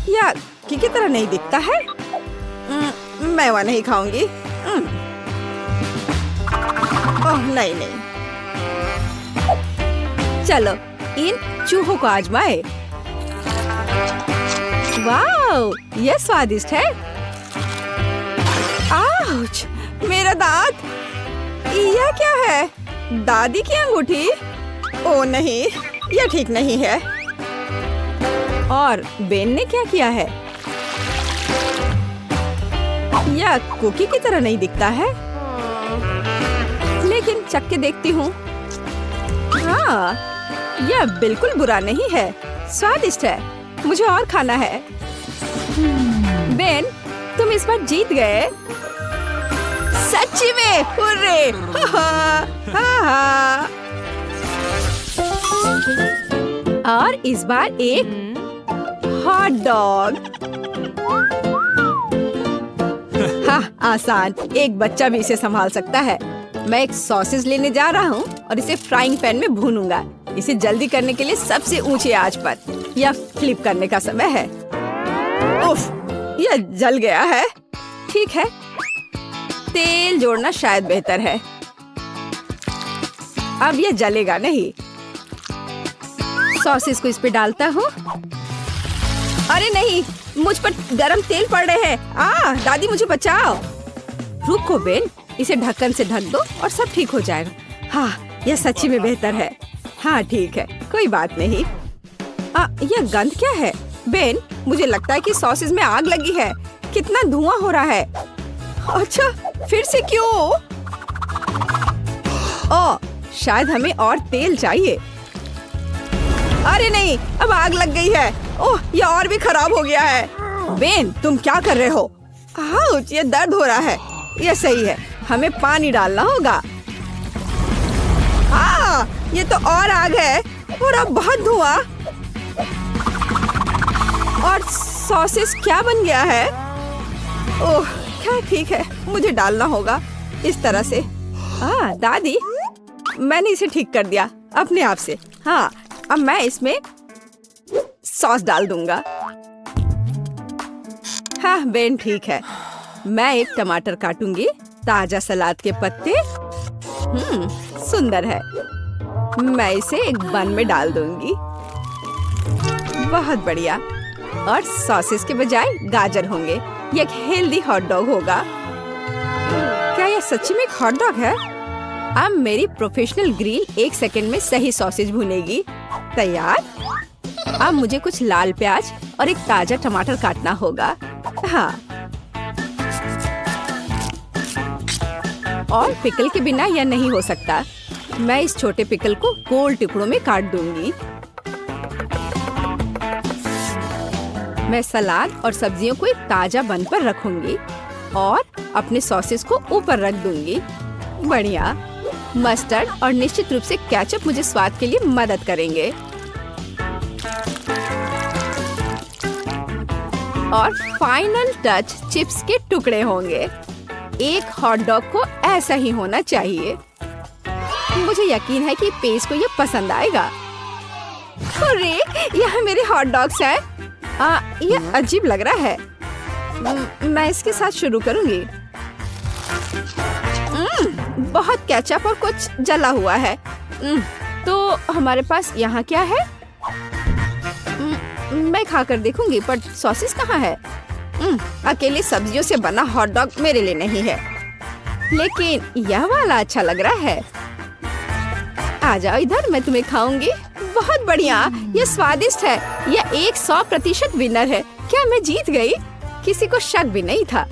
यह की तरह नहीं दिखता है। मैं वह नहीं खाऊंगी। ओह नहीं नहीं। चलो इन चूहों को आजमाए। वाह, यह स्वादिष्ट है। आउच, मेरा दांत। यह क्या है? दादी की अंगूठी? ओ नहीं, यह ठीक नहीं है। और बेन ने क्या किया है? यह कुकी की तरह नहीं दिखता है, लेकिन चख के देखती हूँ। हाँ, यह बिल्कुल बुरा नहीं है, स्वादिष्ट है। मुझे और खाना है। बेन, तुम इस बार जीत गए। सच्ची में, हुर्रे! और इस बार एक हॉट डॉग। हाँ, आसान। एक बच्चा भी इसे संभाल सकता है। मैं एक सॉसेज लेने जा रहा हूँ और इसे फ्राइंग पैन में भूनूंगा। इसे जल्दी करने के लिए सबसे ऊंची आंच पर या फ्लिप करने का समय है। उफ, यह जल गया है। ठीक है, तेल जोड़ना शायद बेहतर है। अब यह जलेगा नहीं। सॉसेस को इस पे डालता हूँ। अरे नहीं, मुझ पर गरम तेल पड़ रहे हैं। दादी मुझे बचाओ। रुको बेन, इसे ढक्कन से ढक दो और सब ठीक हो जाएगा। हाँ, यह सच्ची में बेहतर है। हाँ ठीक है, कोई बात नहीं। यह गंध क्या है? बेन, मुझे लगता है कि सॉसेज में आग लगी है। कितना धुआं हो रहा है। अच्छा, फिर से क्यों? शायद हमें और तेल चाहिए। अरे नहीं, अब आग लग गई है। ओह, यह और भी खराब हो गया है। बेन, तुम क्या कर रहे हो? आउच, ये दर्द हो रहा है। यह सही है, हमें पानी डालना होगा। ये तो और आग है और अब बहुत धुआं। और सॉसेस क्या बन गया है? ओह, क्या ठीक है, मुझे डालना होगा इस तरह से। दादी, मैंने इसे ठीक कर दिया अपने आप से। हाँ, अब मैं इसमें सॉस डाल दूंगा। हाँ बेन, ठीक है। मैं एक टमाटर काटूंगी। ताजा सलाद के पत्ते। सुंदर है। मैं इसे एक बन में डाल दूंगी। बहुत बढ़िया। और सॉसेस के बजाय गाजर होंगे। ये एक हेल्दी हॉट डॉग होगा। क्या यह सच्ची में एक हॉट डॉग है? अब मेरी प्रोफेशनल ग्रिल 1 सेकंड में सही सॉसेज भुनेगी। तैयार। अब मुझे कुछ लाल प्याज और एक ताजा टमाटर काटना होगा। हाँ, और पिकल के बिना यह नहीं हो सकता। मैं इस छोटे पिकल को गोल टुकड़ों में काट दूंगी। मैं सलाद और सब्जियों को एक ताजा बन पर रखूंगी और अपने सॉसेस को ऊपर रख दूंगी। बढ़िया। मस्टर्ड और निश्चित रूप से केचप मुझे स्वाद के लिए मदद करेंगे। और फाइनल टच चिप्स के टुकड़े होंगे। एक हॉट डॉग को ऐसा ही होना चाहिए। मुझे यकीन है कि पेज को यह पसंद आएगा। अरे, यह मेरे हॉट डॉग्स हैं। यह अजीब लग रहा है। मैं इसके साथ शुरू करूंगी। बहुत केचप और कुछ जला हुआ है। तो हमारे पास यहाँ क्या है? मैं खाकर देखूंगी, पर सॉसेस कहाँ है? अकेली सब्जियों से बना हॉट डॉग मेरे लिए नहीं है, लेकिन यह वाला अच्छा लग रहा है। आ जाओ इधर, मैं तुम्हें खाऊंगी। बहुत बढ़िया, यह स्वादिष्ट है। यह 100% विनर है। क्या मैं जीत गई? किसी को शक भी नहीं था।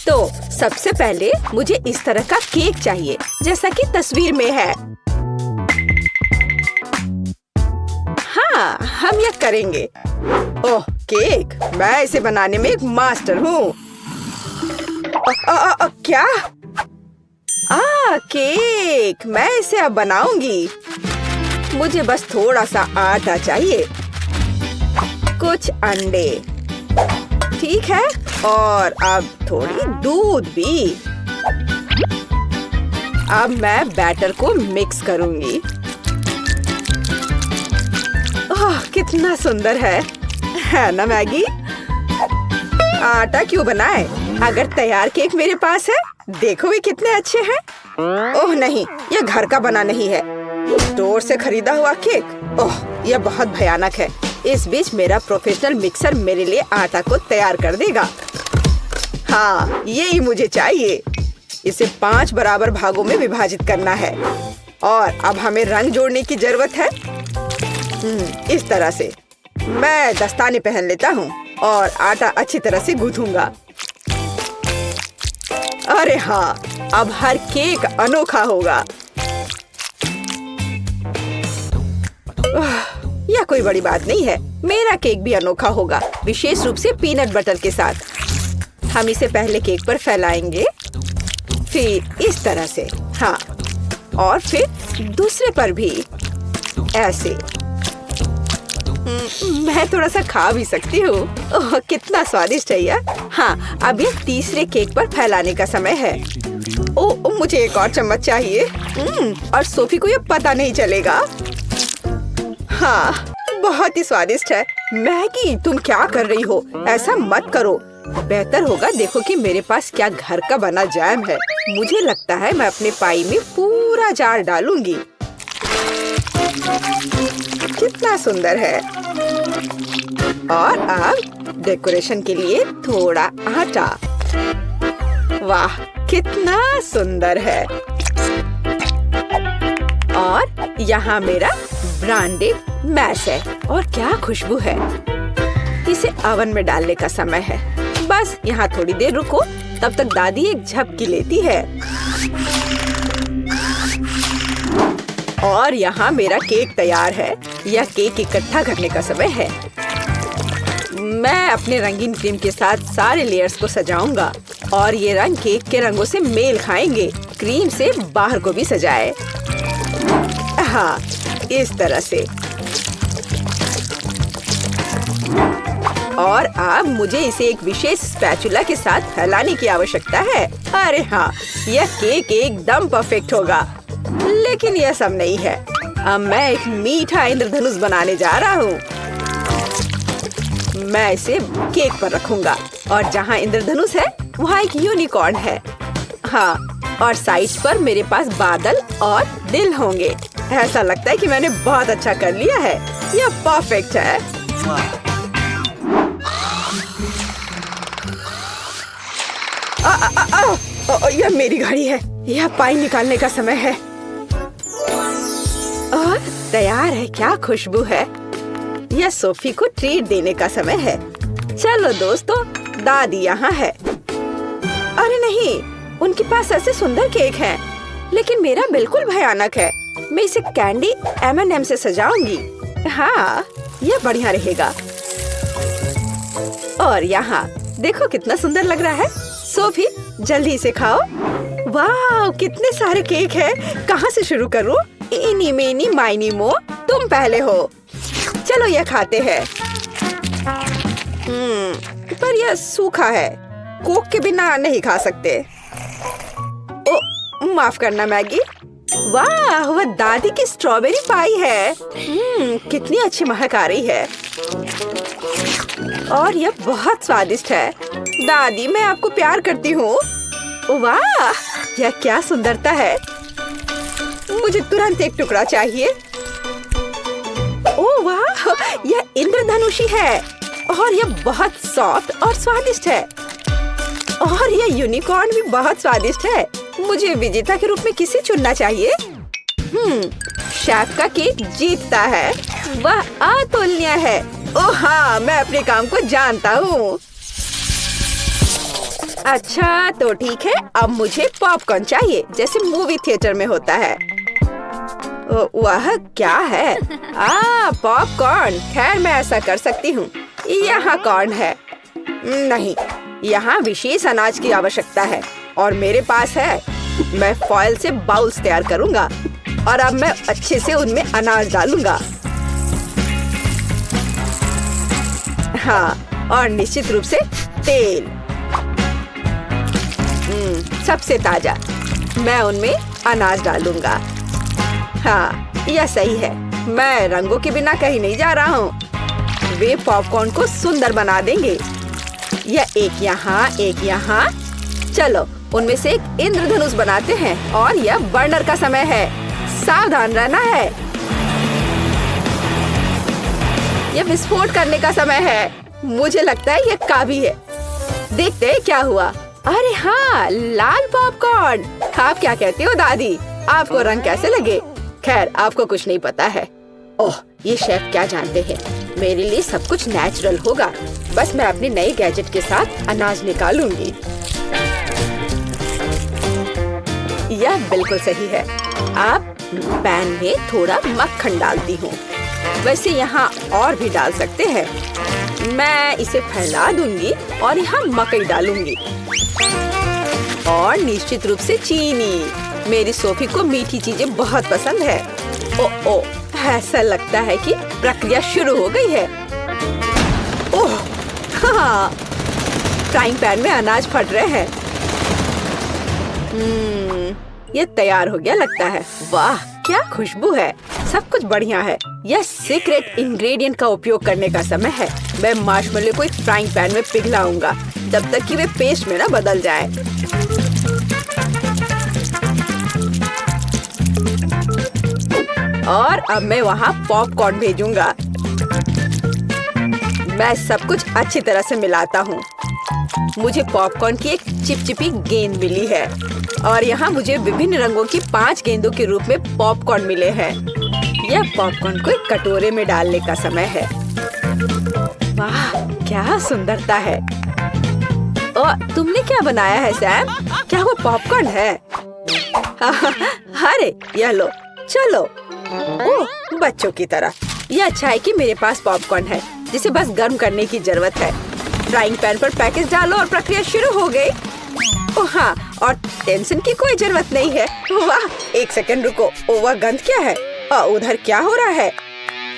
तो सबसे पहले मुझे इस तरह का केक चाहिए, जैसा कि तस्वीर में है। हाँ, हम यह करेंगे। ओह, केक! मैं इसे बनाने में एक मास्टर हूँ। क्या? केक! मैं इसे अब बनाऊंगी। मुझे बस थोड़ा सा आटा चाहिए, कुछ अंडे, ठीक है, और अब थोड़ी दूध भी। अब मैं बैटर को मिक्स करूंगी। ओह, कितना सुंदर है ना मैगी? आटा क्यों बनाए? अगर तैयार केक मेरे पास है, देखो वे कितने अच्छे हैं। ओह नहीं, यह घर का बना नहीं है, स्टोर से खरीदा हुआ केक। ओह, यह बहुत भयानक है। इस बीच मेरा प्रोफेशनल मिक्सर मेरे लिए आटा को तैयार कर देगा। हाँ, यही मुझे चाहिए। इसे 5 बराबर भागों में विभाजित करना है और अब हमें रंग जोड़ने की जरूरत है। इस तरह से मैं दस्ताने पहन लेता हूँ और आटा अच्छी तरह से गूंथूंगा। अरे हाँ, अब हर केक अनोखा होगा। यह कोई बड़ी बात नहीं है, मेरा केक भी अनोखा होगा, विशेष रूप से पीनट बटर के साथ। हम इसे पहले केक पर फैलाएंगे, फिर इस तरह से, हाँ, और फिर दूसरे पर भी ऐसे। मैं थोड़ा सा खा भी सकती हूँ। ओह, कितना स्वादिष्ट है यह। हाँ, अब ये तीसरे केक पर फैलाने का समय है। ओह, मुझे एक और चम्मच चाहिए। और सोफी को ये पता नहीं चलेगा। हाँ, बहुत ही स्वादिष्ट है। मैगी, तुम क्या कर रही हो? ऐसा मत करो। बेहतर होगा देखो कि मेरे पास क्या घर का बना जैम है। मुझे लगता है मैं अपने पाई में पूरा जार डालूंगी। कितना सुंदर है। और अब डेकोरेशन के लिए थोड़ा आटा। वाह, कितना सुंदर है। और यहाँ मेरा ब्रांडेड मैश है और क्या खुशबू है। इसे ओवन में डालने का समय है। बस यहाँ थोड़ी देर रुको, तब तक दादी एक झपकी लेती है। और यहाँ मेरा केक तैयार है। यह केक इकट्ठा करने का समय है। मैं अपने रंगीन क्रीम के साथ सारे लेयर्स को सजाऊंगा और ये रंग केक के रंगों से मेल खाएंगे। क्रीम से बाहर को भी सजाए। हाँ, इस तरह से। और अब मुझे इसे एक विशेष स्पैचुला के साथ फैलाने की आवश्यकता है। अरे हाँ, यह केक एकदम परफेक्ट होगा। लेकिन यह सब नहीं है। अब मैं एक मीठा इंद्रधनुष बनाने जा रहा हूँ। मैं इसे केक पर रखूंगा और जहाँ इंद्रधनुष है वहाँ एक यूनिकॉर्न है। हाँ, और साइड्स पर मेरे पास बादल और दिल होंगे। ऐसा लगता है कि मैंने बहुत अच्छा कर लिया है। यह परफेक्ट है। यह मेरी घड़ी है। यह पाई निकालने का समय है। और तैयार है। क्या खुशबू है। यह सोफी को ट्रीट देने का समय है। चलो दोस्तों, दादी यहाँ है। अरे नहीं, उनके पास ऐसे सुंदर केक हैं, लेकिन मेरा बिल्कुल भयानक है। मैं इसे कैंडी M&M से सजाऊंगी। हाँ, यह बढ़िया रहेगा। और यहाँ देखो कितना सुंदर लग रहा है। सोफी, जल्दी से खाओ। वाह, कितने सारे केक हैं। कहाँ से शुरू करूँ? इनी मेनी माइनी मो, तुम पहले हो। चलो यह खाते हैं। पर यह सूखा है। कोक के बिना नहीं खा सकते। ओ, माफ करना मैगी। वाह, वह दादी की स्ट्रॉबेरी पाई है। कितनी अच्छी महक आ रही है। और यह बहुत स्वादिष्ट है। दादी, मैं आपको प्यार करती हूँ। वाह, यह क्या सुंदरता है। मुझे तुरंत एक टुकड़ा चाहिए। ओह वाह, यह इंद्रधनुषी है और यह बहुत सॉफ्ट और स्वादिष्ट है। और यह यूनिकॉर्न भी बहुत स्वादिष्ट है। मुझे विजेता के रूप में किसे चुनना चाहिए? शेफ का केक जीतता है। वह अतुलनीय है। ओह हाँ, मैं अपने काम को जानता हूँ। अच्छा तो ठीक है, अब मुझे पॉपकॉर्न चाहिए, जैसे मूवी थिएटर में होता है। वह क्या है? पॉपकॉर्न। खैर, मैं ऐसा कर सकती हूँ। यहाँ कॉर्न है। नहीं, यहाँ विशेष अनाज की आवश्यकता है और मेरे पास है। मैं फॉइल से बाउल्स तैयार करूँगा और अब मैं अच्छे से उनमें अनाज डालूंगा। हाँ, और निश्चित रूप से तेल। सबसे ताजा। मैं उनमें अनाज डालूंगा। हाँ, यह सही है। मैं रंगों के बिना कहीं नहीं जा रहा हूँ। वे पॉपकॉर्न को सुंदर बना देंगे। या एक यहाँ। चलो उनमें से एक इंद्रधनुष बनाते हैं और यह बर्नर का समय है। सावधान रहना है। यह विस्फोट करने का समय है। मुझे लगता है यह काफी है। देखते हैं क्या हुआ। अरे हाँ, लाल पॉपकॉर्न। आप क्या कहती हो दादी? आपको रंग कैसे लगे? खैर, आपको कुछ नहीं पता है। ओह, ये शेफ क्या जानते हैं। मेरे लिए सब कुछ नेचुरल होगा। बस मैं अपने नए गैजेट के साथ अनाज निकालूंगी। यह बिल्कुल सही है। आप पैन में थोड़ा मक्खन डालती हूँ। वैसे यहाँ और भी डाल सकते हैं। मैं इसे फैला दूंगी और यहाँ मकई डालूंगी और निश्चित रूप से चीनी। मेरी सोफी को मीठी चीजें बहुत पसंद है। ओ, ऐसा लगता है कि प्रक्रिया शुरू हो गई है। ओह, हाँ, फ्राइंग पैन में अनाज फट रहे हैं। ये तैयार हो गया लगता है। वाह, क्या खुशबू है। सब कुछ बढ़िया है। यह सीक्रेट इंग्रेडिएंट का उपयोग करने का समय है। मैं मार्शमेलो को एक फ्राइंग पैन में पिघलाऊंगा जब तक कि वे पेस्ट में ना बदल जाए। और अब मैं वहाँ पॉपकॉर्न भेजूंगा। मैं सब कुछ अच्छी तरह से मिलाता हूँ। मुझे पॉपकॉर्न की एक चिपचिपी गेंद मिली है और यहाँ मुझे विभिन्न रंगों की 5 गेंदों के रूप में पॉपकॉर्न मिले हैं। यह पॉपकॉर्न को एक कटोरे में डालने का समय है। वाह, क्या सुंदरता है। और तुमने क्या बनाया है सैम? क्या वो पॉपकॉर्न है? अरे यह लो, चलो। ओह, बच्चों की तरह। यह अच्छा है कि मेरे पास पॉपकॉर्न है जिसे बस गर्म करने की जरूरत है। फ्राइंग पैन पर पैकेज डालो और प्रक्रिया शुरू हो गई। ओह हाँ, और टेंशन की कोई जरूरत नहीं है। वाह, एक सेकंड रुको। ओह, वह गंध क्या है? उधर क्या हो रहा है?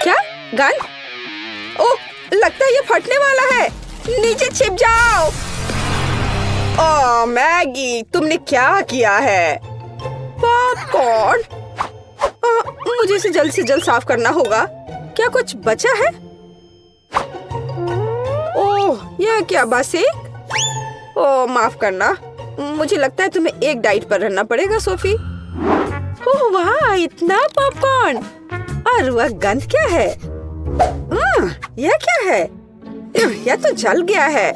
क्या गंध? ओह, लगता है ये फटने वाला है। नीचे छिप जाओ। ओह मैगी, तुमने क्या किया है? पॉपकॉर्न। मुझे इसे जल्द से जल्द साफ करना होगा। क्या कुछ बचा है? ओह, यह क्या बस एक? ओह, माफ करना। मुझे लगता है तुम्हें एक डाइट पर रहना पड़ेगा सोफी। ओह वाह, इतना पॉपकॉर्न। और वह गंध क्या है? यह क्या है? यह तो जल गया है।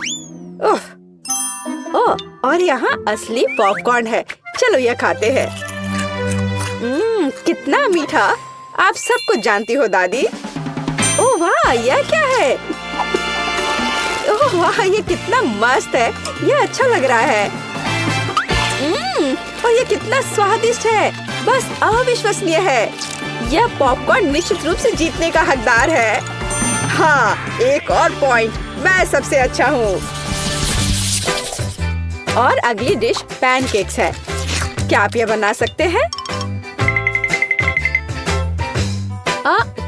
ओह, और यहाँ असली पॉपकॉर्न है। चलो यह खाते हैं। कितना मीठा। आप सब कुछ जानती हो दादी। ओह वाह, यह क्या है? ओह वाह, ये कितना मस्त है। यह अच्छा लग रहा है। और ये कितना स्वादिष्ट है। बस अविश्वसनीय है। यह पॉपकॉर्न निश्चित रूप से जीतने का हकदार है। हाँ, एक और पॉइंट। मैं सबसे अच्छा हूँ। और अगली डिश पैनकेक्स है। क्या आप यह बना सकते हैं?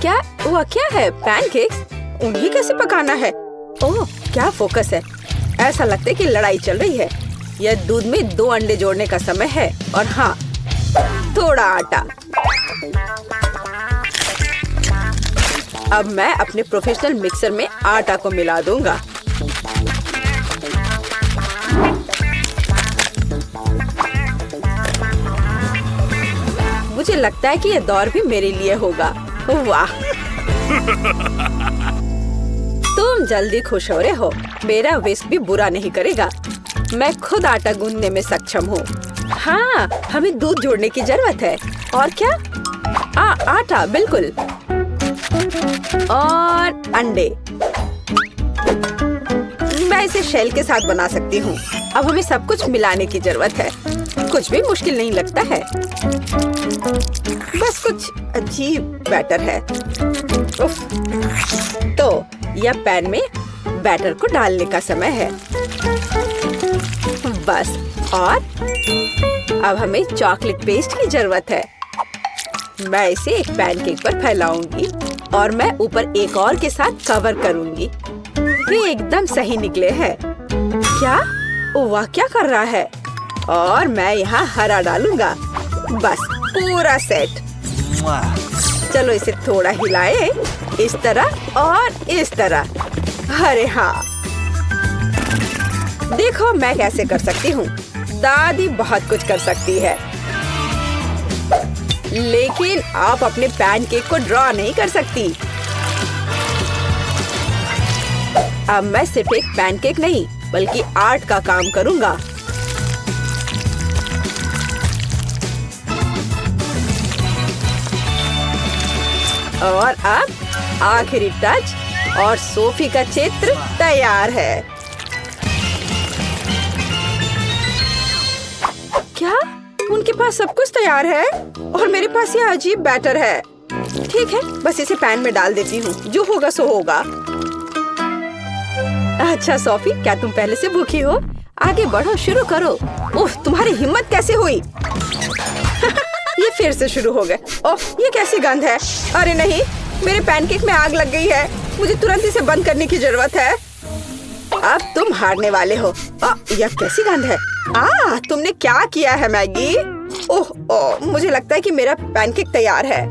क्या वह क्या है? पैनकेक्स? उन्हें कैसे पकाना है? ओह, क्या फोकस है। ऐसा लगता है कि लड़ाई चल रही है। यह दूध में 2 अंडे जोड़ने का समय है और हाँ, थोड़ा आटा। अब मैं अपने प्रोफेशनल मिक्सर में आटा को मिला दूंगा। मुझे लगता है कि यह दौर भी मेरे लिए होगा। वाह, तुम जल्दी खुश हो रहे हो। मेरा विस्क भी बुरा नहीं करेगा। मैं खुद आटा गूंदने में सक्षम हूँ। हाँ, हमें दूध जोड़ने की जरूरत है। और क्या? आटा, बिल्कुल। और अंडे। मैं इसे शेल के साथ बना सकती हूँ। अब हमें सब कुछ मिलाने की जरूरत है। कुछ भी मुश्किल नहीं लगता है। बस कुछ अजीब बैटर है। उफ। तो यह पैन में बैटर को डालने का समय है। बस, और अब हमें चॉकलेट पेस्ट की जरूरत है। मैं इसे एक पैनकेक पर फैलाऊंगी और मैं ऊपर एक और के साथ कवर करूंगी। ये एकदम सही निकले हैं। क्या? वाह, क्या कर रहा है? और मैं यहाँ हरा डालूंगा। बस, पूरा सेट। चलो इसे थोड़ा हिलाए, इस तरह और इस तरह। अरे हाँ, देखो मैं कैसे कर सकती हूँ। दादी बहुत कुछ कर सकती है, लेकिन आप अपने पैनकेक को ड्रॉ नहीं कर सकती। अब मैं सिर्फ एक पैनकेक नहीं बल्कि आर्ट का काम करूँगा। और अब आखिरी टच और सोफी का चित्र तैयार है। क्या उनके पास सब कुछ तैयार है और मेरे पास ये अजीब बैटर है। ठीक है, बस इसे पैन में डाल देती हूँ, जो होगा सो होगा। अच्छा सोफी, क्या तुम पहले से भूखी हो? आगे बढ़ो, शुरू करो। ओह, तुम्हारी हिम्मत कैसे हुई? ये फिर से शुरू हो गए। ओह, ये कैसी गंध है? अरे नहीं, मेरे पैनकेक में आग लग गई है। मुझे तुरंत इसे बंद करने की जरूरत है। अब तुम हारने वाले हो। यह कैसी गंध है? तुमने क्या किया है मैगी? ओह, मुझे लगता है कि मेरा पैनकेक तैयार है।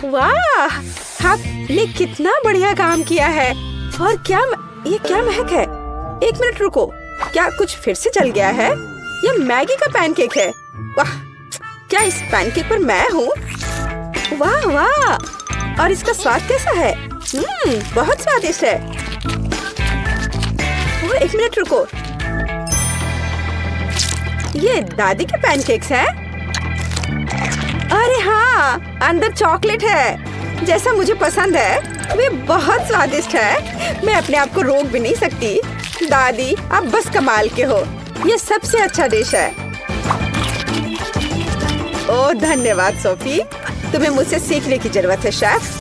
वाह, आपने कितना बढ़िया काम किया है। और ये क्या महक है? एक मिनट रुको, क्या कुछ फिर से जल गया है? यह मैगी का पैनकेक है। वाह, क्या इस पैनकेक पर मैं हूँ? वाह वाह, और इसका स्वाद कैसा है? बहुत स्वादिष्ट है। एक मिनट रुको, ये दादी के पैनकेक्स हैं? अरे हाँ, अंदर चॉकलेट है, जैसा मुझे पसंद है। वे बहुत स्वादिष्ट है, मैं अपने आप को रोक भी नहीं सकती। दादी, आप बस कमाल के हो। ये सबसे अच्छा डिश है। ओह धन्यवाद सोफी, तुम्हें मुझसे सीखने की जरूरत है शेफ।